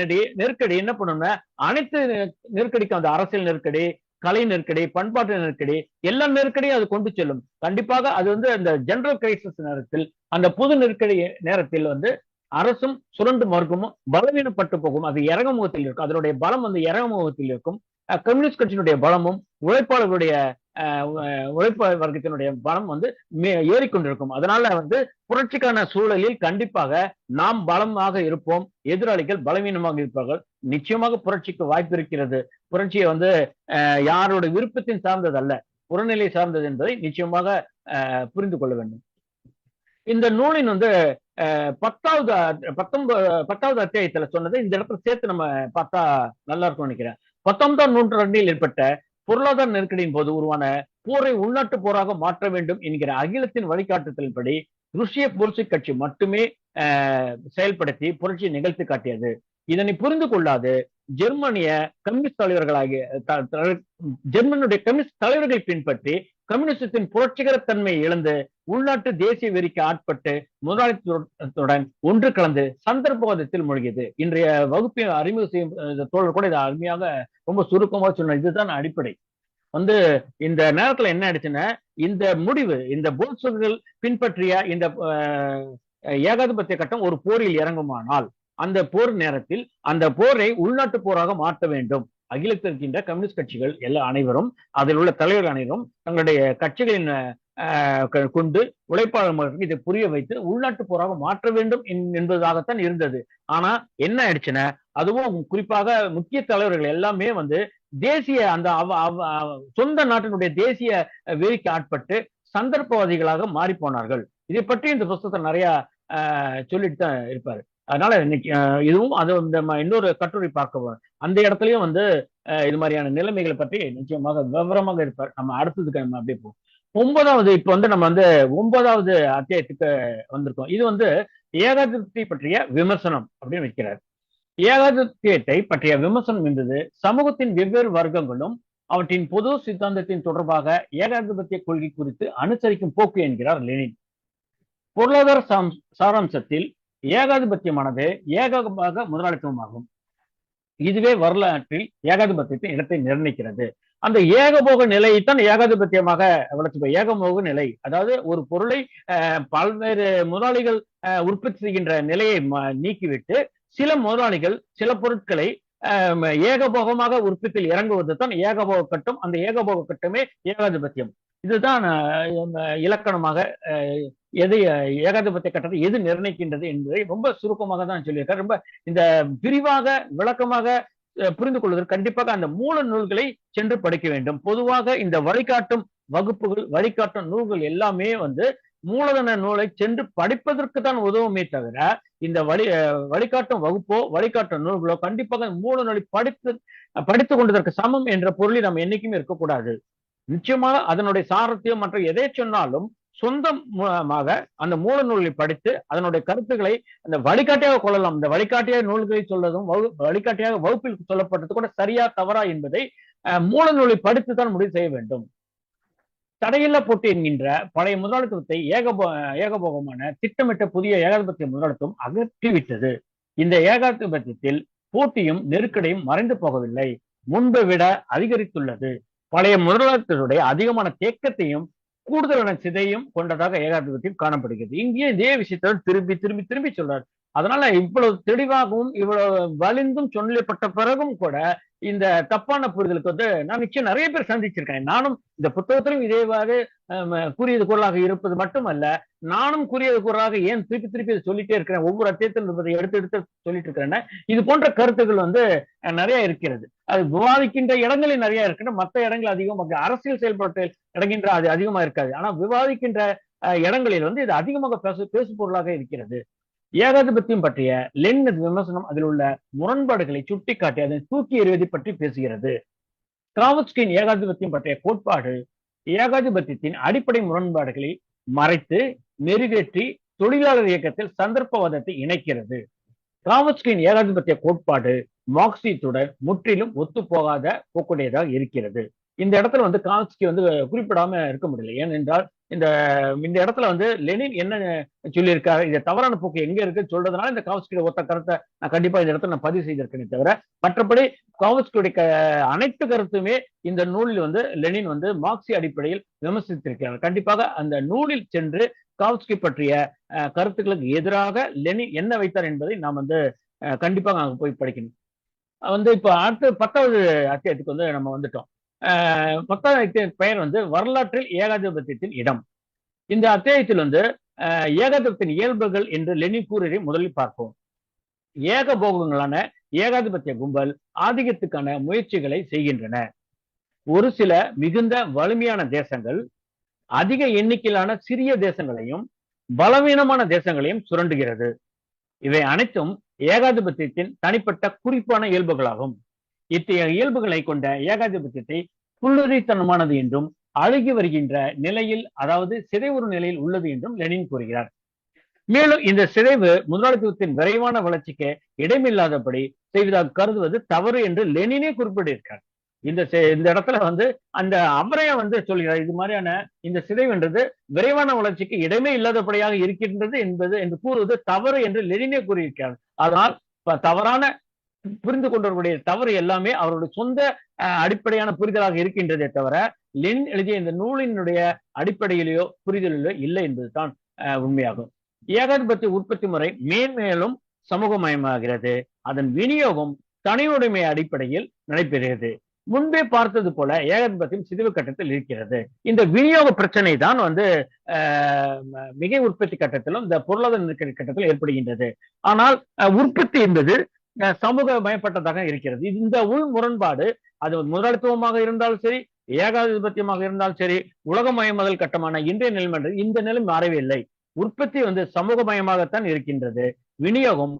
நெருக்கடி என்ன பண்ணும்னா, அனைத்து நெருக்கடிக்கும், அந்த அரசியல் நெருக்கடி, கலை நெருக்கடி, பண்பாட்டு நெருக்கடி, எல்லா நெருக்கடியும் அது கொண்டு செல்லும். கண்டிப்பாக அது வந்து அந்த ஜெனரல் கிரைசிஸ் நேரத்தில், அந்த பொது நெருக்கடி நேரத்தில் வந்து அரசும் சுரண்டு மறுக்கும், பலவீனப்பட்டு போகும். அது இறங்குமுகத்தில் இருக்கும், அதனுடைய பலம் வந்து இறங்குமுகத்தில் இருக்கும். கம்யூனிஸ்ட் கட்சியினுடைய பலமும் உழைப்பாளர்களுடைய உழைப்பாளர் வர்க்கத்தினுடைய பலம் வந்து ஏறிக்கொண்டிருக்கும். அதனால வந்து புரட்சிக்கான சூழலில் கண்டிப்பாக நாம் பலமாக இருப்போம், எதிராளிகள் பலவீனமாக இருப்பார்கள். நிச்சயமாக புரட்சிக்கு வாய்ப்பு இருக்கிறது. புரட்சியை வந்து யாரோட விருப்பத்தின் சார்ந்தது அல்ல, புறநிலை சார்ந்தது என்பதை நிச்சயமாக புரிந்து கொள்ள வேண்டும். இந்த நூலின் வந்து 10வது அத்தியாயத்துல சொன்னதை இந்த இடத்துல சேர்த்து நம்ம பார்த்தா நல்லா இருக்கும் நினைக்கிறேன். 19ஆம் நூற்றாண்டில் ஏற்பட்ட பொருளாதார நெருக்கடியின் போது உருவான போரை உள்நாட்டு போராக மாற்ற வேண்டும் என்கிற அகிலத்தின் வழிகாட்டுதலின்படி ருஷ்ய புரட்சி கட்சி மட்டுமே செயல்படுத்தி புரட்சியை நிகழ்த்தி காட்டியது. இதனை புரிந்து கொள்ளாது ஜெர்மனிய கம்யூனிஸ்ட் தலைவர்களாகிய ஜெர்மனுடைய கம்யூனிஸ்ட் தலைவர்களை பின்பற்றி கம்யூனிசத்தின் புரட்சிகர தன்மையை இழந்து உள்நாட்டு தேசிய வெறிக்கு ஆட்பட்டு முதலாளித்துவத்துடன் ஒன்று கலந்து சந்தர்ப்பவாதத்தில் மூழ்கியது. இன்றைய வகுப்பை அறிமுக செய்யும் தோழர் கூட இதை அருமையாக ரொம்ப சுருக்கமாக சொன்ன. இதுதான் அடிப்படை. வந்து இந்த நேரத்துல என்ன ஆயிடுச்சுன்னா, இந்த முடிவு, இந்த போல்செவிக்குகள் பின்பற்றிய இந்த ஏகாதிபத்திய கட்டம் ஒரு போரில் இறங்குமானால், அந்த போர் நேரத்தில் அந்த போரை உள்நாட்டு போராக மாற்ற வேண்டும். அகிலத்தில் இருக்கின்ற கம்யூனிஸ்ட் கட்சிகள் எல்லா அனைவரும், அதில் உள்ள தலைவர்கள் அனைவரும் தங்களுடைய கட்சிகளின் கொண்டு உழைப்பாளர் மக்களுக்கு இதை புரிய வைத்து உள்நாட்டு போராக மாற்ற வேண்டும் என்பதாகத்தான் இருந்தது. ஆனா என்ன ஆயிடுச்சுன்னா, அதுவும் குறிப்பாக முக்கிய தலைவர்கள் எல்லாமே வந்து தேசிய அந்த சொந்த நாட்டினுடைய தேசிய வெறிக்கு ஆட்பட்டு சந்தர்ப்பவாதிகளாக மாறி போனார்கள். இதை பற்றி இந்த புத்தகத்தை நிறைய சொல்லிட்டு தான் இருப்பாரு. அதனால இன்னைக்கு இதுவும் அது இன்னொரு கட்டுரை பார்க்க அந்த இடத்துலயும் வந்து இது மாதிரியான நிலைமைகளை பற்றி நிச்சயமாக விவரமாக இருப்பார். நம்ம அடுத்ததுக்கு நம்ம அப்படியே போவோம். 9வது இப்ப வந்து நம்ம வந்து 9வது அத்தியாயத்துக்கு வந்திருக்கோம். இது வந்து ஏகாதிபத்தியை பற்றிய விமர்சனம் அப்படின்னு வைக்கிறார். ஏகாதிபத்தியத்தை பற்றிய விமர்சனம் என்பது சமூகத்தின் வெவ்வேறு வர்க்கங்களும் அவற்றின் பொது சித்தாந்தத்தின் தொடர்பாக ஏகாதிபத்திய கொள்கை குறித்து அனுசரிக்கும் போக்கு என்கிறார் லெனின். பொருளாதார சாராம்சத்தில் ஏகாதிபத்தியமானது ஏகமாக முதலாளித்துவமாகும். இதுவே வரலாற்றில் ஏகாதிபத்தியத்தின் இடத்தை நிர்ணயிக்கிறது. அந்த ஏகபோக நிலையைத்தான் ஏகாதிபத்தியமாக வளர்ச்சி. ஏகபோக நிலை, அதாவது ஒரு பொருளை பல்வேறு முதலாளிகள் உற்பத்தி செய்கின்ற நிலையை நீக்கிவிட்டு சில முதலாளிகள் சில பொருட்களை ஏகபோகமாக உற்பத்தியில் இறங்குவது தான் ஏகபோக கட்டம். அந்த ஏகபோக கட்டமே ஏகாதிபத்தியம். இதுதான் இலக்கணமாக எது ஏகாதிபத்திய கட்டத்தை எது நிர்ணயிக்கின்றது என்பதை ரொம்ப சுருக்கமாக தான் சொல்லியிருக்காரு. ரொம்ப இந்த விரிவாக விளக்கமாக புரிந்து கொள்வதற்கு கண்டிப்பாக அந்த மூல நூல்களை சென்று படிக்க வேண்டும். பொதுவாக இந்த வழிகாட்டும் வகுப்புகள், வழிகாட்டும் நூல்கள் எல்லாமே வந்து மூலதன நூலை சென்று படிப்பதற்கு தான் உதவுமே தவிர, இந்த வழிகாட்டும் வகுப்போ வழிகாட்டும் நூல்களோ கண்டிப்பாக மூல நூலை படித்துக் கொண்டதற்கு சமம் என்ற பொருளில் நம்ம என்னைக்குமே இருக்கக்கூடாது. நிச்சயமாக அதனுடைய சாரத்தையும் மற்ற எதை சொன்னாலும் சொந்தமாக அந்த மூல நூலை படித்து அதனுடைய கருத்துக்களை அந்த வழிகாட்டியாக கொள்ளலாம். இந்த வழிகாட்டியாக நூல்களை சொல்வதும் வழிகாட்டியாக வகுப்பில் சொல்லப்பட்டது கூட சரியா தவறா என்பதை மூல நூலை படித்துத்தான் முடிவு செய்ய வேண்டும். தடையில்லா போட்டி என்கின்ற பழைய முதலாளித்துவத்தை ஏகபோகமான திட்டமிட்ட புதிய ஏகாதிபத்திய முதலாளித்துவம் அகற்றிவிட்டது. இந்த ஏகாதிபத்தியத்தில் போட்டியும் நெருக்கடியும் மறைந்து போகவில்லை, முன்பை விட அதிகரித்துள்ளது. பழைய முதலாளித்துவத்துடைய அதிகமான தேக்கத்தையும் கூடுதலான சிதையும் கொண்டதாக ஏகாதிபத்தியம் காணப்படுகிறது. இங்கே இதே விஷயத்தை திரும்பி திரும்பி திரும்பி சொல்றாரு. அதனால இவ்வளவு தெளிவாகவும் இவ்வளவு வலிந்தும் சொல்லப்பட்ட பிறகும் கூட இந்த தப்பான புரிதலுக்கு வந்து நான் நிச்சயம் நிறைய பேர் சந்திச்சிருக்கேன். நானும் இந்த புத்தகத்திலும் இதேவாறு கூறியது குரலாக இருப்பது மட்டுமல்ல, நானும் கூறியது குரலாக ஏன் திருப்பி திருப்பி சொல்லிட்டே இருக்கிறேன், ஒவ்வொரு அத்தியத்தில் எடுத்து எடுத்து சொல்லிட்டு இருக்கிறேன்னா, இது போன்ற கருத்துக்கள் வந்து நிறைய இருக்கிறது. அது விவாதிக்கின்ற இடங்களில் நிறைய இருக்கின்ற, மற்ற இடங்கள் அதிகம் அரசியல் செயல்பாட்டில் இடங்கின்ற அது அதிகமா இருக்காது. ஆனா விவாதிக்கின்ற இடங்களில் வந்து இது அதிகமாக பேசு பொருளாக இருக்கிறது. ஏகாதிபத்தியம் பற்றிய லெனின் விமர்சனம் அதில் உள்ள முரண்பாடுகளை சுட்டிக்காட்டி அதை தூக்கி எறிவதை பற்றி பேசுகிறது. காவட்ஸ்கியின் ஏகாதிபத்தியம் பற்றிய கோட்பாடு ஏகாதிபத்தியத்தின் அடிப்படை முரண்பாடுகளை மறைத்து மெருகேற்றி தொழிலாளர் இயக்கத்தில் சந்தர்ப்பவாதத்தை இணைக்கிறது. காவட்ஸ்கியின் ஏகாதிபத்திய கோட்பாடு மார்க்சியத்துடன் முற்றிலும் ஒத்து போகாத போக்குடையதாக இருக்கிறது. இந்த இடத்துல வந்து காவட்ஸ்கி வந்து குறிப்பிடாம இருக்க முடியல. ஏனென்றால் இந்த இந்த இடத்துல வந்து லெனின் என்ன சொல்லியிருக்காரு, இந்த தவறான போக்கு எங்க இருக்குன்னு சொல்றதுனால இந்த காவட்ஸ்கியோட ஒத்த கருத்தை நான் கண்டிப்பா இந்த இடத்துல நான் பதிவு செய்திருக்கேனே தவிர, மற்றபடி காவட்ஸ்கியுடைய அனைத்து கருத்துமே இந்த நூலில் வந்து லெனின் வந்து மார்க்சிய அடிப்படையில் விமர்சித்திருக்கிறார். கண்டிப்பாக அந்த நூலில் சென்று காவட்ஸ்கி பற்றிய கருத்துக்களுக்கு எதிராக லெனின் என்ன வைத்தார் என்பதை நாம் வந்து கண்டிப்பாக அங்க போய் படிக்கணும். வந்து இப்ப அடுத்து 10வது அத்தியாயத்துக்கு வந்து நம்ம வந்துட்டோம். 10வது அத்தியாய பெயர் வந்து வரலாற்றில் ஏகாதிபத்தியத்தின் இடம். இந்த அத்தியாயத்தில் வந்து ஏகாதிபத்தின் இயல்புகள் என்று லெனின் கூறியதை முதலில் பார்ப்போம். ஏகபோகங்களான ஏகாதிபத்திய கும்பல் ஆதிக்கத்துக்கான முயற்சிகளை செய்கின்றன. ஒரு சில மிகுந்த வலிமையான தேசங்கள் அதிக எண்ணிக்கையிலான சிறிய தேசங்களையும் பலவீனமான தேசங்களையும் சுரண்டுகிறது. இவை அனைத்தும் ஏகாதிபத்தியத்தின் தனிப்பட்ட குறிப்பான இயல்புகளாகும். இத்தகைய இயல்புகளை கொண்ட ஏகாதிபத்தியத்தை புல்லுரித்தனமானது என்றும் அழுகி வருகின்ற நிலையில், அதாவது சிதைவுறு நிலையில் உள்ளது என்றும் லெனின் கூறுகிறார். மேலும் இந்த சிதைவு முதலாளித்துவத்தின் விரைவான வளர்ச்சிக்கு இடமில்லாதபடி செய்வதாக கருதுவது தவறு என்று லெனினே குறிப்பிட்டிருக்கார். இந்த இடத்துல வந்து அந்த அமரையா வந்து சொல்கிறார், இது மாதிரியான இந்த சிதைவுன்றது விரைவான வளர்ச்சிக்கு இடமே இல்லாதபடியாக இருக்கின்றது என்று கூறுவது தவறு என்று லெனினே கூறியிருக்கிறார். அதனால் தவறான புரிந்து கொண்டவர்களுடைய தவறு எல்லாமே அவருடைய சொந்த அடிப்படையான புரிதலாக இருக்கின்றதே தவிர லெனின் எழுதிய இந்த நூலினுடைய அடிப்படையிலேயோ புரிதலிலோ இல்லை என்பதுதான் உண்மையாகும். ஏகாதிபத்திய உற்பத்தி முறை மேன்மேலும் சமூகமயமாகிறது. அதன் விநியோகம் தனியுடைமை அடிப்படையில் நடைபெறுகிறது. முன்பே பார்த்தது போல ஏகாதிபத்தியம் சிதைவு கட்டத்தில் இருக்கிறது. இந்த விநியோக பிரச்சனை தான் வந்து மிகை உற்பத்தி கட்டத்திலும் இந்த பொருளாதார நெருக்கடி கட்டத்தில் ஏற்படுகின்றது. ஆனால் உற்பத்தி என்பது சமூகமயப்பட்டதாக இருக்கிறது. இந்த உள் முரண்பாடு அது முதலாளித்துவமாக இருந்தாலும் சரி, ஏகாதிபத்தியமாக இருந்தாலும் சரி, உலகமயமாதல் கட்டமான இன்றைய நிலைமை இந்த நிலை மாறவே இல்லை. உற்பத்தி வந்து சமூகமயமாகத்தான் இருக்கின்றது. விநியோகம்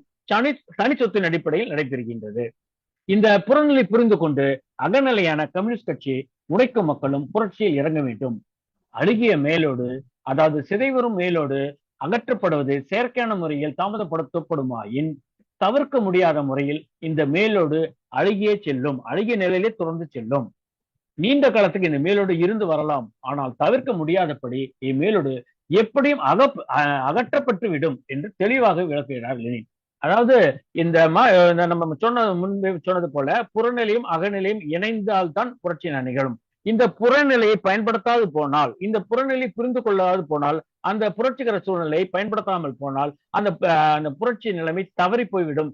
தனி சொத்தின் அடிப்படையில் நடைபெறுகின்றது. இந்த புறநிலை புரிந்து கொண்டு அகநிலையான கம்யூனிஸ்ட் கட்சி உழைக்கும் மக்களும் புரட்சியில் இறங்க வேண்டும். அழுகிய மேலோடு, அதாவது சிதைவரும் மேலோடு அகற்றப்படுவது செயற்கையான முறையில் தாமதப்படுத்தப்படுமாயின் தவிர்க்க முடியாத முறையில் இந்த மேலோடு அழுகியே செல்லும், அழுகிய நிலையிலே தொடர்ந்து செல்லும். நீண்ட காலத்துக்கு இந்த மேலோடு இருந்து வரலாம், ஆனால் தவிர்க்க முடியாதபடி இம்மேலோடு எப்படியும் அகற்றப்பட்டு விடும் என்று தெளிவாக விளக்குகிறார் லெனின். அதாவது இந்த நம்ம முன்பே சொன்னது போல புறநிலையும் அகநிலையும் இணைந்தால்தான் புரட்சி நிகழும். இந்த புறநிலையை பயன்படுத்தாது போனால், இந்த புறநிலை புரிந்து கொள்ளாது போனால், அந்த புரட்சிகர சூழ்நிலையை பயன்படுத்தாமல் போனால் அந்த புரட்சி நிலைமை தவறி போய்விடும்,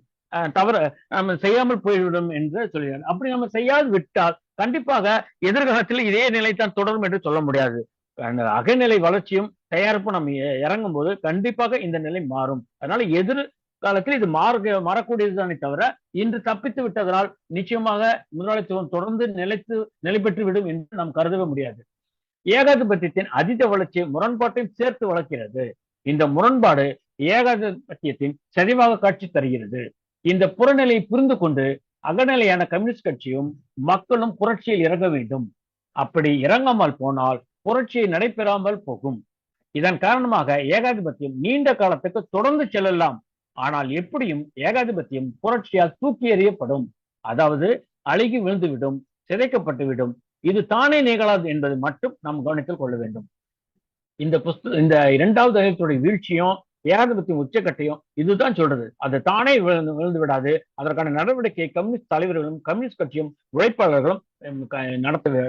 நம்ம செய்யாமல் போய்விடும் என்று சொல்கிறார். அப்படி நம்ம செய்யாது விட்டால் கண்டிப்பாக எதிர்காலத்தில் இதே நிலைத்தான் தொடரும் என்று சொல்ல முடியாது. அந்த அகநிலை வளர்ச்சியும் தயாரிப்பும் நம்ம இறங்கும் போது கண்டிப்பாக இந்த நிலை மாறும். அதனால எதிர்காலத்தில் இது மாறக்கூடியதுதானே தவிர இன்று தப்பித்து விட்டதனால் நிச்சயமாக முதலாளித்துவம் தொடர்ந்து நிலை பெற்று விடும் என்று நாம் கருதவே முடியாது. ஏகாதிபத்தியத்தின் அதீத வளர்ச்சி முரண்பாட்டையும் சேர்த்து வளர்க்கிறது. இந்த முரண்பாடு ஏகாதிபத்தியத்தின் சரிவாக காட்சி தருகிறது. இந்த புறநிலையை புரிந்து கொண்டு அகநிலையான கம்யூனிஸ்ட் கட்சியும் மக்களும் புரட்சியில் இறங்க வேண்டும். அப்படி இறங்காமல் போனால் புரட்சியை நடைபெறாமல் போகும். இதன் காரணமாக ஏகாதிபத்தியம் நீண்ட காலத்துக்கு தொடர்ந்து செல்லலாம். ஆனால் எப்படியும் ஏகாதிபத்தியம் புரட்சியால் தூக்கி எறியப்படும், அதாவது அழுகி விழுந்துவிடும், சிதைக்கப்பட்டுவிடும். இது தானே நிகழாது என்பது மட்டும் நாம் கவனத்தில் கொள்ள வேண்டும். இந்த 2வது அகிலத்துடைய வீழ்ச்சியும் ஏகாதிபத்தியம் உச்சக்கட்டையும் இதுதான் சொல்றது. அது தானே விழுந்து விடாது. அதற்கான நடவடிக்கை கம்யூனிஸ்ட் தலைவர்களும் கம்யூனிஸ்ட் கட்சியும் உழைப்பாளர்களும்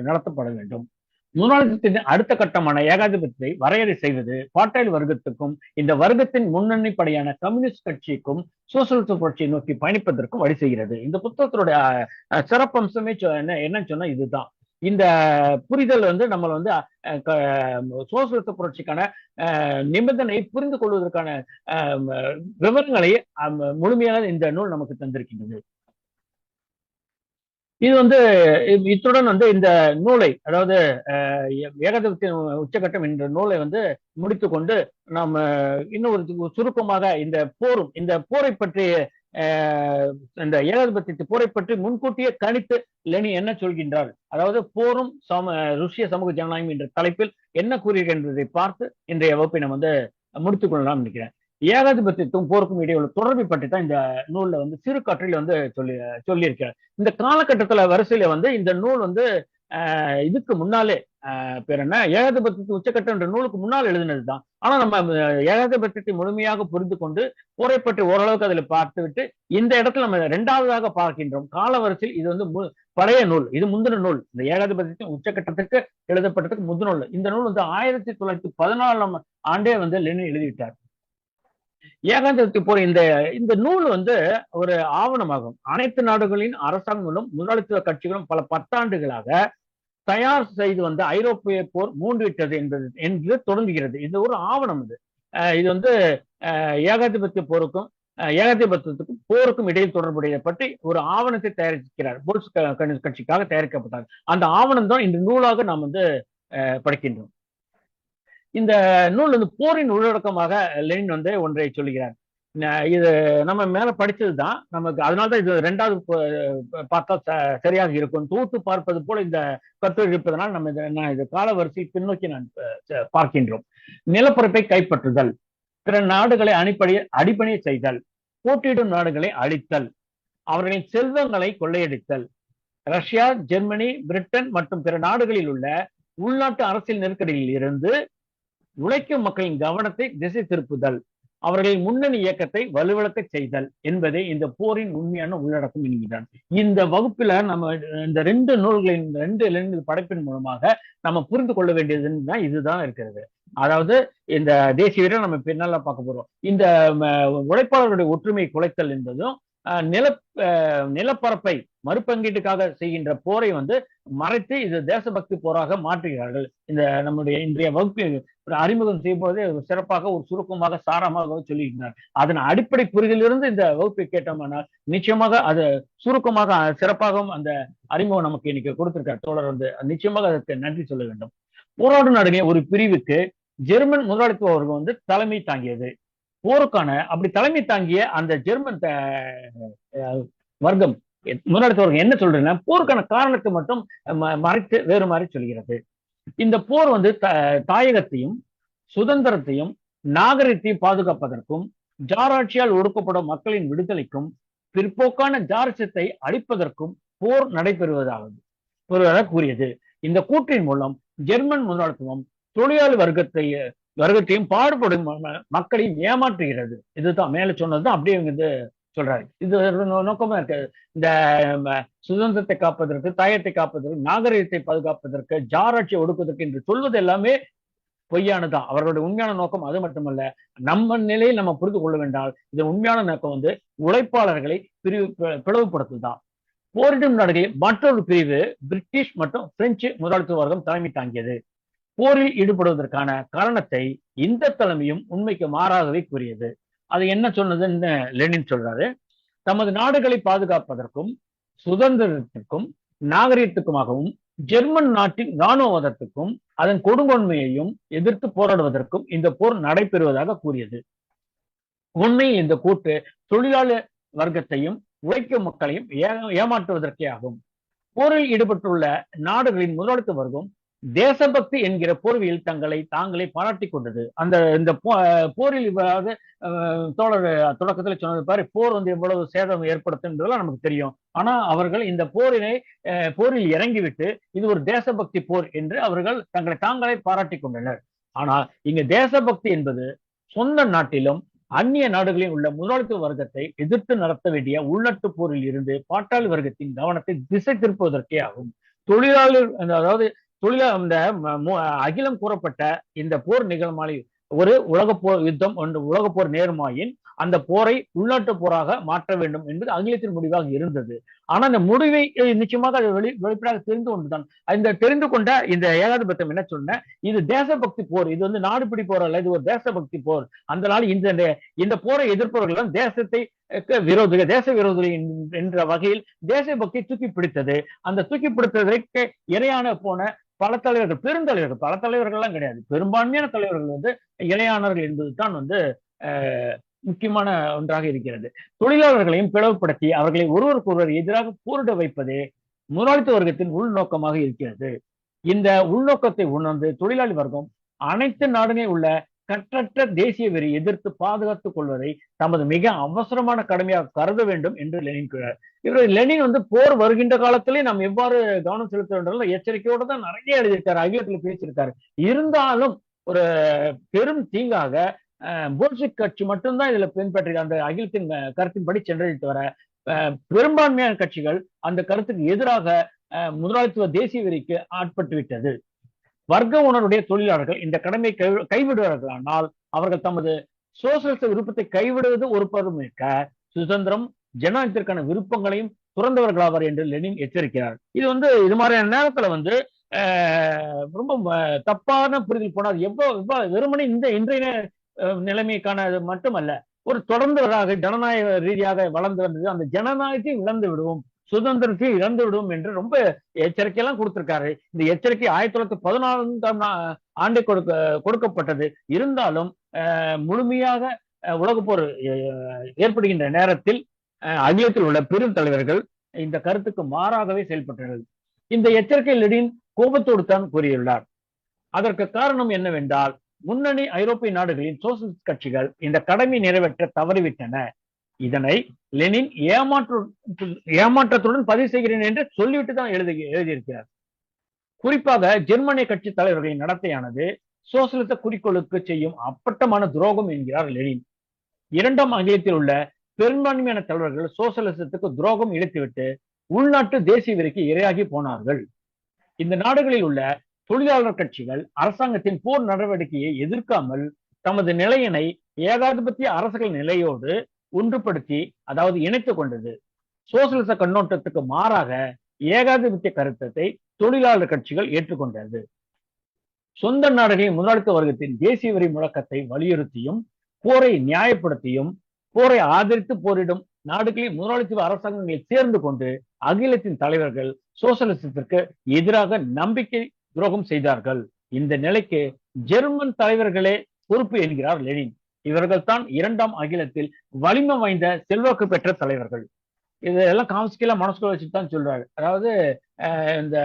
நடத்தப்பட வேண்டும். முதலாளித்துவத்தின் அடுத்த கட்டமான ஏகாதிபத்தியத்தை வரையறை செய்வது பாட்டாளி வர்க்கத்துக்கும் இந்த வர்க்கத்தின் முன்னணி படையான கம்யூனிஸ்ட் கட்சிக்கும் சோசியலிச புரட்சியை நோக்கி பயணிப்பதற்கும் வழி செய்கிறது. இந்த புத்தகத்தினுடைய சிறப்பம்சமே என்னன்னு சொன்னா இதுதான். இந்த புரிதல் வந்து நம்ம வந்து சோசியலிச புரட்சிக்கான நிபந்தனை புரிந்து கொள்வதற்கான விவரங்களை முழுமையாக இந்த நூல் நமக்கு தந்திருக்கின்றது. இது வந்து இத்துடன் வந்து இந்த நூலை, அதாவது ஏகாதிபத்திய உச்சகட்டம் என்ற நூலை வந்து முடித்துக் கொண்டு நாம் இன்னும் ஒரு சுருக்கமாக இந்த போரை பற்றி, இந்த ஏகாதிபத்திய போரை பற்றி முன்கூட்டியே கணித்து லெனின் என்ன சொல்கின்றார், அதாவது போரும் ருஷ்ய சமூக ஜனநாயகம் என்ற தலைப்பில் என்ன கூறுகிறது என்பதை பார்த்து இன்றைய வகுப்பை நம்ம வந்து முடித்துக் கொள்ளலாம் நினைக்கிறேன். ஏகாதிபத்தியத்துக்கும் போருக்கும் இடையே உள்ள தொடர்பை பற்றி தான் இந்த நூல்ல வந்து சிறு கட்டுரையில வந்து சொல்லியிருக்கிறார். இந்த காலகட்டத்துல வரிசையில வந்து இந்த நூல் வந்து இதுக்கு முன்னாலே பேர் என்ன, ஏகாதிபத்தியத்தின் உச்சக்கட்டம் என்ற நூலுக்கு முன்னால் எழுதினதுதான். ஆனா நம்ம ஏகாதிபத்தியத்தை முழுமையாக புரிந்து கொண்டு போரை பற்றி ஓரளவுக்கு அதில் பார்த்து விட்டு இந்த இடத்துல நம்ம இரண்டாவதாக பார்க்கின்றோம். கால வரிசையில் இது வந்து பழைய நூல், இது முந்தின நூல். இந்த ஏகாதிபத்தியத்தின் உச்சக்கட்டத்துக்கு எழுதப்பட்டதுக்கு முந்தின நூல். இந்த நூல் வந்து 1914 ஆண்டே வந்து லெனின் எழுதிவிட்டார். ஏகாதிபத்திய போர் இந்த நூல் வந்து ஒரு ஆவணமாகும். அனைத்து நாடுகளின் அரசாங்கங்களும் முதலாளித்துவ கட்சிகளும் பல பத்தாண்டுகளாக தயார் செய்து வந்த ஐரோப்பிய போர் மூண்டுவிட்டது என்று தொடங்குகிறது. இது ஒரு ஆவணம். இது வந்து ஏகாதிபத்தியத்துக்கும் போருக்கும் இடையில் தொடர்புடைய பற்றி ஒரு ஆவணத்தை தயாரிக்கிறார். போல்ஸ் கட்சிக்காக தயாரிக்கப்பட்டார். அந்த ஆவணம் தான் இந்த நூலாக நாம் வந்து படிக்கின்றோம். இந்த நூல் வந்து போரின் உள்ளடக்கமாக லெனின் வந்து ஒன்றை சொல்லுகிறார். இது நம்ம மேல படிச்சதுதான் நமக்கு, அதனால்தான் இது ரெண்டாவது பார்த்தா சரியாக இருக்கும். தூத்து பார்ப்பது போல இந்த கட்டுரை இருப்பதனால் நம்ம இது கால வரிசையில் பின்னோக்கி நான் பார்க்கின்றோம். நிலப்பரப்பை கைப்பற்றுதல், பிற நாடுகளை அடிப்படை செய்தல், போட்டியிடும் நாடுகளை அழித்தல், அவர்களின் செல்வங்களை கொள்ளையடித்தல், ரஷ்யா, ஜெர்மனி, பிரிட்டன் மற்றும் பிற நாடுகளில் உள்ள உள்நாட்டு அரசியல் நெருக்கடியில் இருந்து உழைக்கும் மக்களின் கவனத்தை திசை திருப்புதல், அவர்களின் முன்னணி இயக்கத்தை வலுவிழக்க செய்தல் என்பதே இந்த போரின் உண்மையான உள்ளடக்கம் என்கிறார். இந்த வகுப்புல நம்ம இந்த ரெண்டு படைப்பின் மூலமாக நம்ம புரிந்து கொள்ள வேண்டியதுன்னா இதுதான் இருக்கிறது. அதாவது இந்த தேசிய வீரர் நம்ம பின்னால பார்க்க போறோம். இந்த உழைப்பாளர்களுடைய ஒற்றுமை குலைத்தல் என்பதும் நிலப்பரப்பை மறுபங்கீட்டுக்காக செய்கின்ற போரை வந்து மறைத்து இது தேசபக்தி போராக மாற்றுகிறார்கள். இந்த நம்முடைய இன்றைய வகுப்பில் அறிமுகம் செய்யும் போதே சிறப்பாக ஒரு சுருக்கமாக சாரமாக சொல்லியிருக்கிறார். அதன் அடிப்படை புரிதலிருந்து இந்த வகுப்பை கேட்டோம்னால் நிச்சயமாக அது சுருக்கமாக சிறப்பாகவும் அந்த அறிமுகம் நமக்கு இன்னைக்கு கொடுத்திருக்கார் தோழர் வந்து, நிச்சயமாக அதற்கு நன்றி சொல்ல வேண்டும். போராடும் நாடுகளின் ஒரு பிரிவுக்கு ஜெர்மன் முதலாளித்துவ வர்க்கம் வந்து தலைமை தாங்கியது. போருக்கான அப்படி தலைமை தாங்கிய அந்த ஜெர்மன் வர்க்கம் முதலாளித்துவ வர்க்கம் என்ன சொல்றேன்னா, போருக்கான காரணத்தை மட்டும் மறைத்து வேறு மாதிரி சொல்கிறது. இந்த போர் வந்து தாயகத்தையும் சுதந்திரத்தையும் நாகரிகத்தையும் பாதுகாப்பதற்கும் ஜாராட்சியால் ஒடுக்கப்படும் மக்களின் விடுதலைக்கும் பிற்போக்கான ஜாரட்சியத்தை அழிப்பதற்கும் போர் நடைபெறுவதாக கூறியது. இந்த கூற்றின் மூலம் ஜெர்மன் முதலாளித்துவம் தொழிலாளி வர்க்கத்தையும் பாடுபடும் மக்களையும் ஏமாற்றுகிறது. இதுதான் மேல சொன்னதுதான் அப்படியே வந்து சொல்றாரு. இது நோக்கமா இருக்கு. இந்த சுதந்திரத்தை காப்பதற்கு, தாயத்தை காப்பதற்கு, நாகரிகத்தை பாதுகாப்பதற்கு, ஜாராட்சியை ஒடுக்குவதற்கு என்று சொல்வது எல்லாமே பொய்யானதான். அவர்களுடைய உண்மையான நோக்கம் அது மட்டுமல்ல. நம்ம நிலையில் நம்ம புரிந்து கொள்ள வேண்டால் இதன் உண்மையான நோக்கம் வந்து உழைப்பாளர்களை பிளவுபடுத்துதான். போரிடும் நாடுகளில் மற்றொரு பிரிவு பிரிட்டிஷ் மற்றும் பிரெஞ்சு முதலாளித்துவ வர்க்கம் தலைமை தாங்கியது. போரில் ஈடுபடுவதற்கான காரணத்தை இந்த தலைமையும் உண்மைக்கு மாறாகவே கூறியது. அது என்ன சொன்னதுன்னு லெனின் சொல்றாரு. தமது நாடுகளை பாதுகாப்பதற்கும் சுதந்திரத்திற்கும் நாகரிகத்துக்குமாகவும் ஜெர்மன் நாட்டின் இராணுவத்திற்கும் அதன் கொடுங்கொன்மையையும் எதிர்த்து போராடுவதற்கும் இந்த போர் நடைபெறுவதாக கூறியது. உண்மை இந்த கூட்டு தொழிலாளர் வர்க்கத்தையும் உழைக்கும் மக்களையும் ஏமாற்றுவதற்கே ஆகும். போரில் ஈடுபட்டுள்ள நாடுகளின் முதலாளித்துவ வர்க்கம் தேசபக்தி என்கிற போர்வையில் தாங்களே பாராட்டிக் கொண்டது. இந்த போரில் இவ்வாறு தோழர் தொடக்கத்தில் சொன்னது பாரு, போர் வந்து எவ்வளவு சேதம் ஏற்படுத்துன்றதெல்லாம் நமக்கு தெரியும். ஆனா அவர்கள் இந்த போரில் இறங்கிவிட்டு இது ஒரு தேசபக்தி போர் என்று அவர்கள் தாங்களே பாராட்டிக் கொண்டனர். ஆனால் இங்க தேசபக்தி என்பது சொந்த நாட்டிலும் அந்நிய நாடுகளில் உள்ள முதலாளித்துவ வர்க்கத்தை எதிர்த்து நடத்த வேண்டிய உள்நாட்டு போரில் இருந்து பாட்டாளி வர்க்கத்தின் கவனத்தை திசை திருப்புவதற்கே ஆகும். அதாவது அகிலம் கூறப்பட்ட இந்த போர் நிகழ்மாலை ஒரு உலகப் போர் யுத்தம் ஒன்று உலகப் போர் நேருமாயின் அந்த போரை உள்நாட்டு போராக மாற்ற வேண்டும் என்பது அகிலத்தின் முடிவாக இருந்தது. ஆனா அந்த முடிவை நிச்சயமாக அது வெளிப்படையாக தெரிந்து கொண்டுதான் இந்த தெரிந்து கொண்ட இந்த ஏகாதிபத்தியம் என்ன சொன்ன, இது தேசபக்தி போர், இது வந்து நாடுபிடி போர் அல்ல, இது ஒரு தேசபக்தி போர். அந்த நாள் இந்த போரை எதிர்ப்பவர்கள் தான் தேசத்தை தேச விரோதிகள் என்ற வகையில் தேசபக்தி தூக்கி பிடித்தது. அந்த தூக்கி பிடித்ததற்கு இணையான போன பல தலைவர்கள், பெருந்தலைவர்கள், பல தலைவர்கள்லாம் கிடையாது, பெரும்பான்மையான தலைவர்கள் வந்து இணையானவர்கள் என்பதுதான் வந்து முக்கியமான ஒன்றாக இருக்கிறது. தொழிலாளர்களையும் பிளவுபடுத்தி அவர்களை ஒருவருக்கொருவர் எதிராக போரிட வைப்பதே முதலாளித்துவ வர்க்கத்தின் உள்நோக்கமாக இருக்கிறது. இந்த உள்நோக்கத்தை உணர்ந்து தொழிலாளி வர்க்கம் அனைத்து நாடுகளில் உள்ள கற்றற்ற தேசிய வெறி எதிர்த்து பாதுகாத்துக் கொள்வதை தமது மிக அவசரமான கடமையாக கருத வேண்டும் என்று லெனின் கூறார். லெனின் வந்து போர் வருகின்ற காலத்திலே நாம் எவ்வாறு கவனம் செலுத்த வேண்டும் எச்சரிக்கையோடு தான் நிறைய எழுதியிருக்காரு, அகிலத்தில் பேசியிருக்காரு. இருந்தாலும் ஒரு பெரும் தீங்காக போல்ஷிக் கட்சி மட்டும்தான் இதுல பின்பற்றி அந்த அகிலத்தின் கருத்தின்படி சென்றழித்து வர பெரும்பான்மையான கட்சிகள் அந்த கருத்துக்கு எதிராக முதலாளித்துவ தேசிய வெறிக்கு ஆட்பட்டு விட்டது. வர்க்க உணர்வுடைய தொழிலாளர்கள் இந்த கடமை கைவிடுவார்களானால் அவர்கள் தமது சோசியலிச விருப்பத்தை கைவிடுவது ஒரு பருவம் இருக்க சுதந்திரம் ஜனநாயகத்திற்கான விருப்பங்களையும் துறந்தவர்களாவர் என்று லெனின் எச்சரிக்கிறார். இது வந்து இது மாதிரியான நேரத்துல வந்து ரொம்ப தப்பான புரிதல் போனார். எவ்வளவு வெறுமனே இன்றைய நிலைமைக்கான மட்டுமல்ல, ஒரு தொடர்ந்தவராக ஜனநாயக ரீதியாக வளர்ந்து வந்தது, அந்த ஜனநாயகத்தை இழந்து விடுவோம், சுதந்திரத்தை இழந்து விடுவோம் என்று ரொம்ப எச்சரிக்கையெல்லாம் கொடுத்திருக்காரு. இந்த எச்சரிக்கை 1914ஆம் ஆண்டை கொடுக்கப்பட்டது. இருந்தாலும் முழுமையாக உலகப் போர் ஏற்படுகின்ற நேரத்தில் அகிலத்தில் உள்ள பெரும் தலைவர்கள் இந்த கருத்துக்கு மாறாகவே செயல்பட்டனர். இந்த எச்சரிக்கை லெனின் கோபத்தோடு தான் கூறியுள்ளார். அதற்கு காரணம் என்னவென்றால், முன்னணி ஐரோப்பிய நாடுகளின் சோசியலிஸ்ட் கட்சிகள் இந்த கடமை நிறைவேற்ற தவறிவிட்டன. இதனை லெனின் ஏமாற்றத்துடன் பதிவு செய்கிறேன் என்று சொல்லிவிட்டு தான் எழுதியிருக்கிறார். குறிப்பாக ஜெர்மனிய கட்சி தலைவர்களின் நடத்தையானது சோசியலிச குறிக்கோளுக்கு செய்யும் அப்பட்டமான துரோகம் என்கிறார் லெனின். இரண்டாம் அகிலத்தில் உள்ள பெரும்பான்மையான தலைவர்கள் சோசியலிசத்துக்கு துரோகம் இழைத்துவிட்டு உள்நாட்டு தேசிய வெறிக்கு இரையாகி போனார்கள். இந்த நாடுகளில் உள்ள தொழிலாளர் கட்சிகள் அரசாங்கத்தின் போர் நடவடிக்கையை எதிர்க்காமல் தமது நிலையினை ஏகாதிபத்திய அரசுகள் நிலையோடு ஒன்றுபடுத்தி, அதாவது இணைத்துக் கொண்டது. சோசியலிச கண்ணோட்டத்துக்கு மாறாக ஏகாதிபத்திய கருத்தத்தை தொழிலாளர் கட்சிகள் ஏற்றுக்கொண்டது. சொந்த நாடுகளின் முதலாளித்துவ வர்க்கத்தின் தேசிய வெறி முழக்கத்தை வலியுறுத்தியும் போரை நியாயப்படுத்தியும் போரை ஆதரித்து போரிடும் நாடுகளின் முதலாளித்துவ அரசாங்கங்களை சேர்ந்து கொண்டு அகிலத்தின் தலைவர்கள் சோசியலிசத்திற்கு எதிராக நம்பிக்கை துரோகம் செய்தார்கள். இந்த நிலைக்கு ஜெர்மன் தலைவர்களே பொறுப்பு என்கிறார் லெனின். இவர்கள் தான் இரண்டாம் அகிலத்தில் வலிமை வாய்ந்த செல்வாக்கு பெற்ற தலைவர்கள். இதெல்லாம் காம்ஸ்கிலாம் மனசுக்குள்ள வச்சுட்டு தான் சொல்றாரு. அதாவது இந்த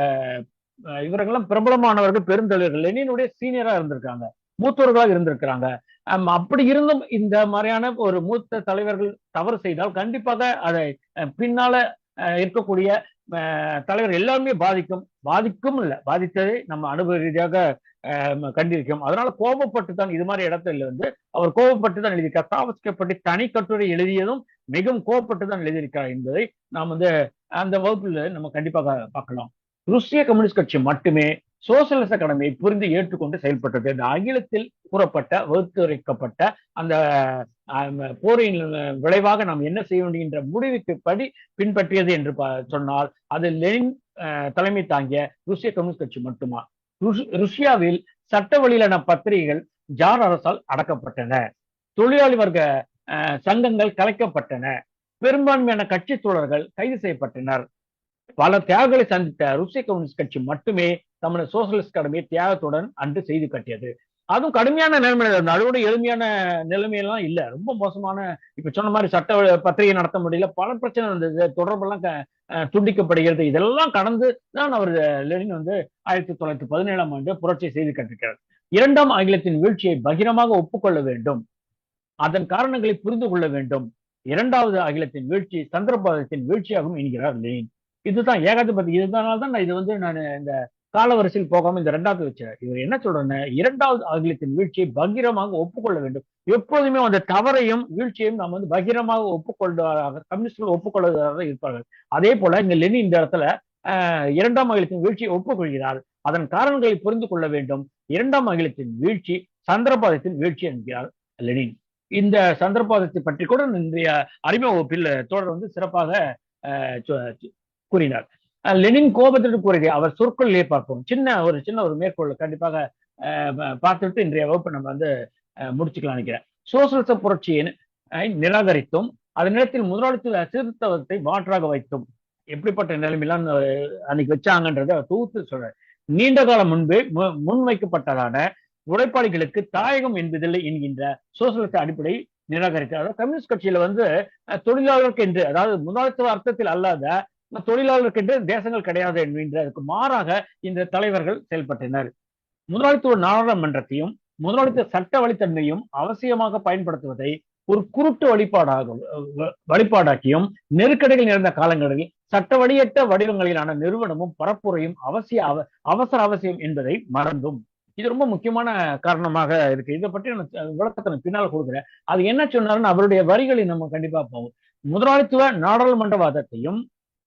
இவர்களெல்லாம் பிரபலமானவர்கள், பெருந்தலைவர்கள், லெனினுடைய சீனியரா இருந்திருக்காங்க, மூத்தவர்களாக இருந்திருக்கிறாங்க. அப்படி இருந்தும் இந்த மாதிரியான ஒரு மூத்த தலைவர்கள் தவறு செய்தால் கண்டிப்பாக அதை பின்னால இருக்கக்கூடிய தலைவர் எல்லாருமே பாதிக்கும் இல்ல, பாதித்ததை நம்ம அனுபவ ரீதியாக கண்டிருக்கோம். அதனால கோபப்பட்டு தான் இது மாதிரி இடத்துல வந்து அவர் கோபப்பட்டு தான் எழுதியிருக்கார். தாவஸ்கி தனி கட்டுரை எழுதியதும் மிகவும் கோபப்பட்டு தான் எழுதியிருக்கார் என்பதை நாம் வந்து அந்த வகுப்புல நம்ம கண்டிப்பாக பார்க்கலாம். ருஷ்ய கம்யூனிஸ்ட் கட்சி மட்டுமே சோசியலிச கடமையை புரிந்து ஏற்றுக்கொண்டு செயல்பட்டது. இந்த அகிலத்தில் கூறப்பட்ட வகுத்துரைக்கப்பட்ட அந்த போரின் விளைவாக நாம் என்ன செய்ய வேண்டிய முடிவுக்கு படி பின்பற்றியது என்று சொன்னால் அது லெனின் தலைமை தாங்கிய ருஷ்ய கம்யூனிஸ்ட் கட்சி மட்டுமா? ருஷ்யாவில் சட்ட வழியிலான பத்திரிகைகள் ஜார் அரசால் அடக்கப்பட்டன, தொழிலாளி வர்க்க சங்கங்கள் கலைக்கப்பட்டன, பெரும்பான்மையான கட்சி தோழர்கள் கைது செய்யப்பட்டனர். பல தியாகங்களை சந்தித்த ருஷ்ய கம்யூனிஸ்ட் கட்சி மட்டுமே தமது சோசியலிஸ்ட் கடமையை தியாகத்துடன் அன்று செய்து கட்டியது. அதுவும் கடுமையான நிலைமையில இருந்தது, அதோட எளிமையான நிலைமையெல்லாம் இல்ல, ரொம்ப மோசமான. இப்ப சொன்ன மாதிரி சட்ட பத்திரிகை நடத்த முடியல, பல பிரச்சனை இருந்தது, தொடர்பெல்லாம் துண்டிக்கப்படுகிறது. இதெல்லாம் கடந்து தான் அவர் லெனின் வந்து 1917ஆம் ஆண்டு புரட்சியை செய்து கட்டிருக்கிறார். இரண்டாம் ஆங்கிலத்தின் வீழ்ச்சியை பகிரமாக ஒப்புக்கொள்ள வேண்டும், அதன் காரணங்களை புரிந்து கொள்ள வேண்டும். இரண்டாவது அகிலத்தின் வீழ்ச்சி சந்திரபாதத்தின் வீழ்ச்சியாகும் என்கிறார் லெனின். இதுதான் ஏகாதிபதி. இதனால்தான் இது வந்து நான் இந்த காலவரிசையில் போகாம இந்த இரண்டாவது வச்சேன். இவர் என்ன சொல்றேன்னு, இரண்டாவது அகிலத்தின் வீழ்ச்சியை பகிரமாக ஒப்புக்கொள்ள வேண்டும். எப்போதுமே அந்த தவறையும் வீழ்ச்சியையும் நாம் வந்து பகிரமாக ஒப்புக்கொள்வதாக கம்யூனிஸ்டுகள் ஒப்புக்கொள்வதாக இருப்பார்கள். அதே போல இங்க லெனின் இந்த இடத்துல இரண்டாம் அகிலத்தின் வீழ்ச்சியை ஒப்புக்கொள்கிறார். அதன் காரணங்களை புரிந்து கொள்ள வேண்டும். இரண்டாம் அகிலத்தின் வீழ்ச்சி சந்திரபாதத்தின் வீழ்ச்சி என்கிறார் லெனின். இந்த சந்திரபாதத்தை பற்றி கூட இன்றைய அறிமுக வகுப்பில் தோழர் வந்து சிறப்பாக கூறினார். லெனின் கோபத்திற்கு கூறுகை அவர் சொற்கொள்ளையே பார்ப்போம். சின்ன ஒரு மேற்கோள் கண்டிப்பாக பார்த்துட்டு இன்றைய வகுப்பு நம்ம வந்து முடிச்சுக்கலாம் நினைக்கிறேன். சோசியலிச புரட்சியை நிராகரித்தும் அதன் நேரத்தில் முதலாளித்துவ சீர்திருத்தத்தை மாற்றாக வைத்தும் எப்படிப்பட்ட நிலைமையெல்லாம் அன்னைக்கு வச்சாங்கன்றத தொகுத்து சொல்றாரு. நீண்ட காலம் முன்பே முன்வைக்கப்பட்டதான உழைப்பாளிகளுக்கு தாயகம் என்பதில்லை என்கின்ற சோசியலிச அடிப்படை நிராகரித்தார். கம்யூனிஸ்ட் கட்சியில வந்து தொழிலாளர்களுக்கு என்று, அதாவது முதலாளித்துவ அர்த்தத்தில் அல்லாத தொழிலாளர்களுக்கு என்று தேசங்கள் கிடையாது என்கின்றதற்கு மாறாக இந்த தலைவர்கள் செயல்பட்டனர். முதலாளித்துவ நாடாளுமன்றத்தையும் முதலாளித்துவ சட்ட வழித்தன்மையும் அவசியமாக பயன்படுத்துவதை ஒரு குருட்டு வழிபாடாக்கியும் நெருக்கடிகள் நிறைந்த காலங்களில் சட்ட வழியற்ற வடிவங்களிலான நிறுவனமும் பரப்புரையும் அவசர அவசியம் என்பதை மறந்தும். இது ரொம்ப முக்கியமான காரணமாக இருக்கு. இதை பற்றி நான் விளக்கத்தை பின்னால் கொடுக்குறேன். அது என்ன சொன்னாருன்னு அவருடைய வரிகளை நம்ம கண்டிப்பா போவோம். முதலாளித்துவ நாடாளுமன்றவாதத்தையும்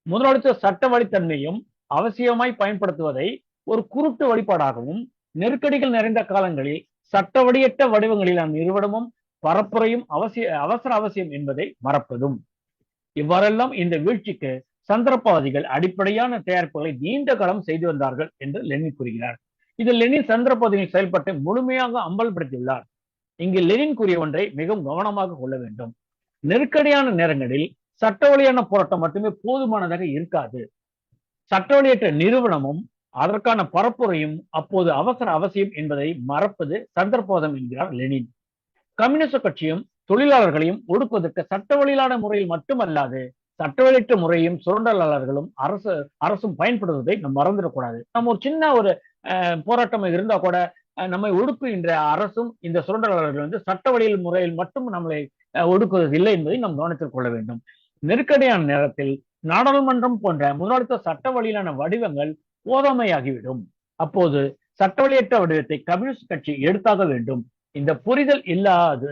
முதலாளித்துவ சட்ட வழித்தன்மையும் அவசியமாய் பயன்படுத்துவதை ஒரு குருட்டு வழிபாடாகவும் நெருக்கடிகள் நிறைந்த காலங்களில் சட்ட வழியற்ற வடிவங்களிலான நிறுவனமும் பரப்புரையும் அவசர அவசியம் என்பதை மறப்பதும். இவ்வாறெல்லாம் இந்த வீழ்ச்சிக்கு சந்திரபாதிகள் அடிப்படையான தயாரிப்புகளை நீண்ட காலம் செய்து வந்தார்கள் என்று லெனின் கூறுகிறார். இதில் லெனின் சந்திரபாதிகளின் செயல்பாட்டை முழுமையாக அம்பலப்படுத்தியுள்ளார். இங்கு லெனின் கூறிய ஒன்றை மிகவும் கவனமாக கொள்ள வேண்டும். நெருக்கடியான நேரங்களில் சட்ட வழியான போராட்டம் மட்டுமே போதுமானதாக இருக்காது. சட்ட வழியற்ற நிறுவனமும் அதற்கான பரப்புரையும் அப்போது அவசர அவசியம் என்பதை மறப்பது சந்திரபாதம் என்கிறார் லெனின். கம்யூனிஸ்ட் கட்சியும் தொழிலாளர்களையும் ஒடுக்குவதற்கு சட்ட வழியிலான முறையில் மட்டுமல்லாது சட்ட வழியற்ற முறையும் சுரண்டலாளர்களும் அரசும் பயன்படுவதை நம்ம மறந்துடக்கூடாது. நம்ம ஒரு சின்ன ஒரு போராட்டம் இருந்தா கூட நம்மை ஒடுக்குகின்ற அரசும் இந்த சுரண்டலாளர்கள் வந்து சட்ட வழியில் முறையில் மட்டும் நம்மளை ஒடுக்குவது இல்லை என்பதை நாம் கவனத்தில் கொள்ள வேண்டும். நெருக்கடியான நேரத்தில் நாடாளுமன்றம் போன்ற முதலாளித்துவ சட்ட வழியிலான வடிவங்கள் போதாமையாகிவிடும். அப்போது சட்ட வழியற்ற வடிவத்தை கம்யூனிஸ்ட் கட்சி எடுத்தாக வேண்டும். இந்த புரிதல்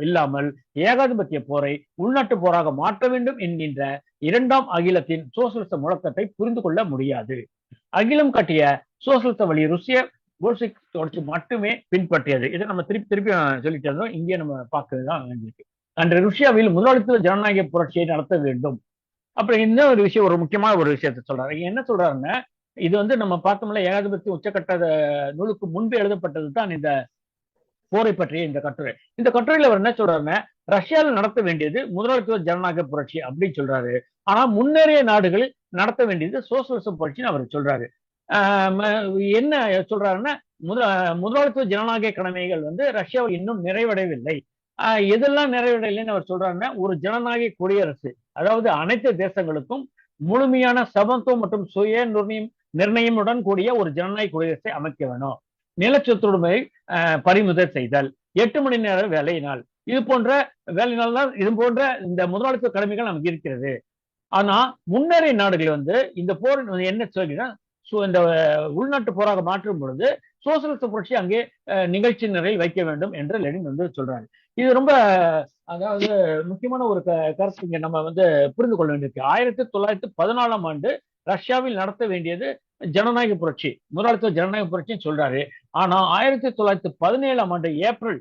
இல்லாமல் ஏகாதிபத்திய போரை உள்நாட்டு போராக மாற்ற வேண்டும் என்கின்ற இரண்டாம் அகிலத்தின் சோசியலிச முழக்கத்தை புரிந்து கொள்ள முடியாது. அகிலம் கட்டிய சோசியலிச வழி ருசிய போல்ஷிக் தொடர்ச்சி மட்டுமே பின்பற்றியது. இதை நம்ம திருப்பி சொல்லிட்டு இருந்தோம். இங்கே நம்ம பார்க்கறதுதான் வேண்டியிருக்கு. அன்று ருஷ்யாவில் முதலாளித்துவ ஜனநாயக புரட்சியை நடத்த வேண்டும். அப்புறம் இன்னும் ஒரு விஷயம், ஒரு முக்கியமான ஒரு விஷயத்த சொல்றாரு. என்ன சொல்றாருன்னா, இது வந்து நம்ம பார்த்தோம்ல ஏகாதிபத்திய உச்சக்கட்ட நூலுக்கு முன்பு எழுதப்பட்டது தான் இந்த போரை பற்றிய இந்த கட்டுரை. இந்த கட்டுரையில அவர் என்ன சொல்றாருன்னா, ரஷ்யாவில் நடத்த வேண்டியது முதலாளித்துவ ஜனநாயக புரட்சி அப்படின்னு சொல்றாரு. ஆனா முன்னேறிய நாடுகளில் நடத்த வேண்டியது சோசியலிச புரட்சின்னு அவர் சொல்றாரு. என்ன சொல்றாருன்னா, முதலாளித்துவ ஜனநாயக கடமைகள் வந்து ரஷ்யாவில் இன்னும் நிறைவடையவில்லை. எதெல்லாம் நிறைவடையலைன்னு அவர் சொல்றாருன்னா, ஒரு ஜனநாயக குடியரசு, அதாவது அனைத்து தேசங்களுக்கும் முழுமையான சமத்துவம் மற்றும் சுய நிர்ணயமுடன் கூடிய ஒரு ஜனநாயக குடியரசை அமைக்க வேணும். நிலச்சொத்துரிமை பறிமுதல் செய்தல், 8 மணி நேர வேலை நாள், இது போன்ற வேலை நாள் தான் இது போன்ற இந்த முதலாளித்துவ கடமைகள் நமக்கு இருக்கிறது. ஆனா முன்னேறிய நாடுகள் வந்து இந்த போர் என்ன சொல்கிறா, இந்த உள்நாட்டு போராக மாற்றும் பொழுது சோசியலிச புரட்சி அங்கே நிகழ்ச்சி நிறையில் வைக்க வேண்டும் என்று லெனின் வந்து சொல்றாரு. இது ரொம்ப அதாவது முக்கியமான ஒரு கருத்து இங்க நம்ம வந்து புரிந்து கொள்ள வேண்டியிருக்கு. 1914ஆம் ஆண்டு ரஷ்யாவில் நடத்த வேண்டியது ஜனநாயக புரட்சி, முதலாளித்துவ ஜனநாயக புரட்சின்னு சொல்றாரு. ஆனா 1917ஆம் ஆண்டு ஏப்ரல்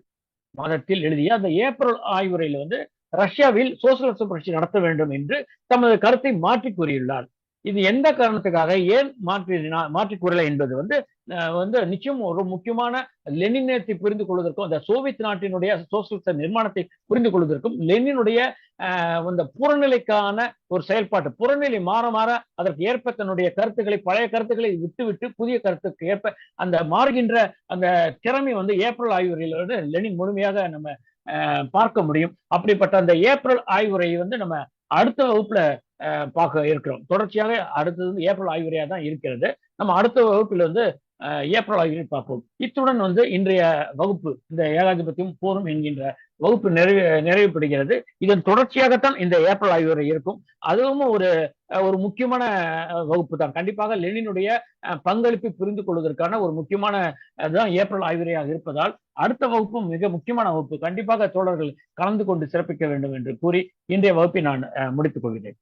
மாதத்தில் எழுதிய அந்த ஏப்ரல் ஆய்வுரையில் வந்து ரஷ்யாவில் சோசியலிச புரட்சி நடத்த வேண்டும் என்று தமது கருத்தை மாற்றி கூறியுள்ளார். இது எந்த காரணத்துக்காக ஏன் மாற்றி கூறலை என்பது வந்து நிச்சயம் ஒரு முக்கியமான லெனினத்தை புரிந்து கொள்வதற்கும் அந்த சோவியத் நாட்டினுடைய சோசியலிச நிர்மாணத்தை புரிந்து கொள்வதற்கும் லெனினுடைய அந்த புறநிலைக்கான ஒரு செயல்பாட்டு, புறநிலை மாற மாற அதற்கு ஏற்ப தன்னுடைய கருத்துக்களை, பழைய கருத்துக்களை விட்டுவிட்டு புதிய கருத்துக்கு ஏற்ப அந்த மாறுகின்ற அந்த திறமை வந்து ஏப்ரல் ஆய்வுரையில லெனின் முழுமையாக நம்ம பார்க்க முடியும். அப்படிப்பட்ட அந்த ஏப்ரல் ஆய்வுரை வந்து நம்ம அடுத்த வகுப்புல பார்க்க இருக்கிறோம். தொடர்ச்சியாக அடுத்தது வந்து ஏப்ரல் ஆய்வுரையா தான் இருக்கிறது. நம்ம அடுத்த வகுப்பில் வந்து ஏப்ரல் ஆய்வுரை பார்ப்போம். இத்துடன் வந்து இன்றைய வகுப்பு, இந்த ஏகாதிபத்தியம் போரும் என்கின்ற வகுப்பு நிறைவு பெறுகிறது. இதன் தொடர்ச்சியாகத்தான் இந்த ஏப்ரல் ஆய்வுரை இருக்கும். அதுவும் ஒரு முக்கியமான வகுப்பு தான். கண்டிப்பாக லெனினுடைய பங்களிப்பை புரிந்து கொள்வதற்கான ஒரு முக்கியமான அதுதான் ஏப்ரல் ஆய்வுரையாக இருப்பதால் அடுத்த வகுப்பும் மிக முக்கியமான வகுப்பு. கண்டிப்பாக தோழர்கள் கலந்து கொண்டு சிறப்பிக்க வேண்டும் என்று கூறி இன்றைய வகுப்பை நான் முடித்துக் கொள்கிறேன்.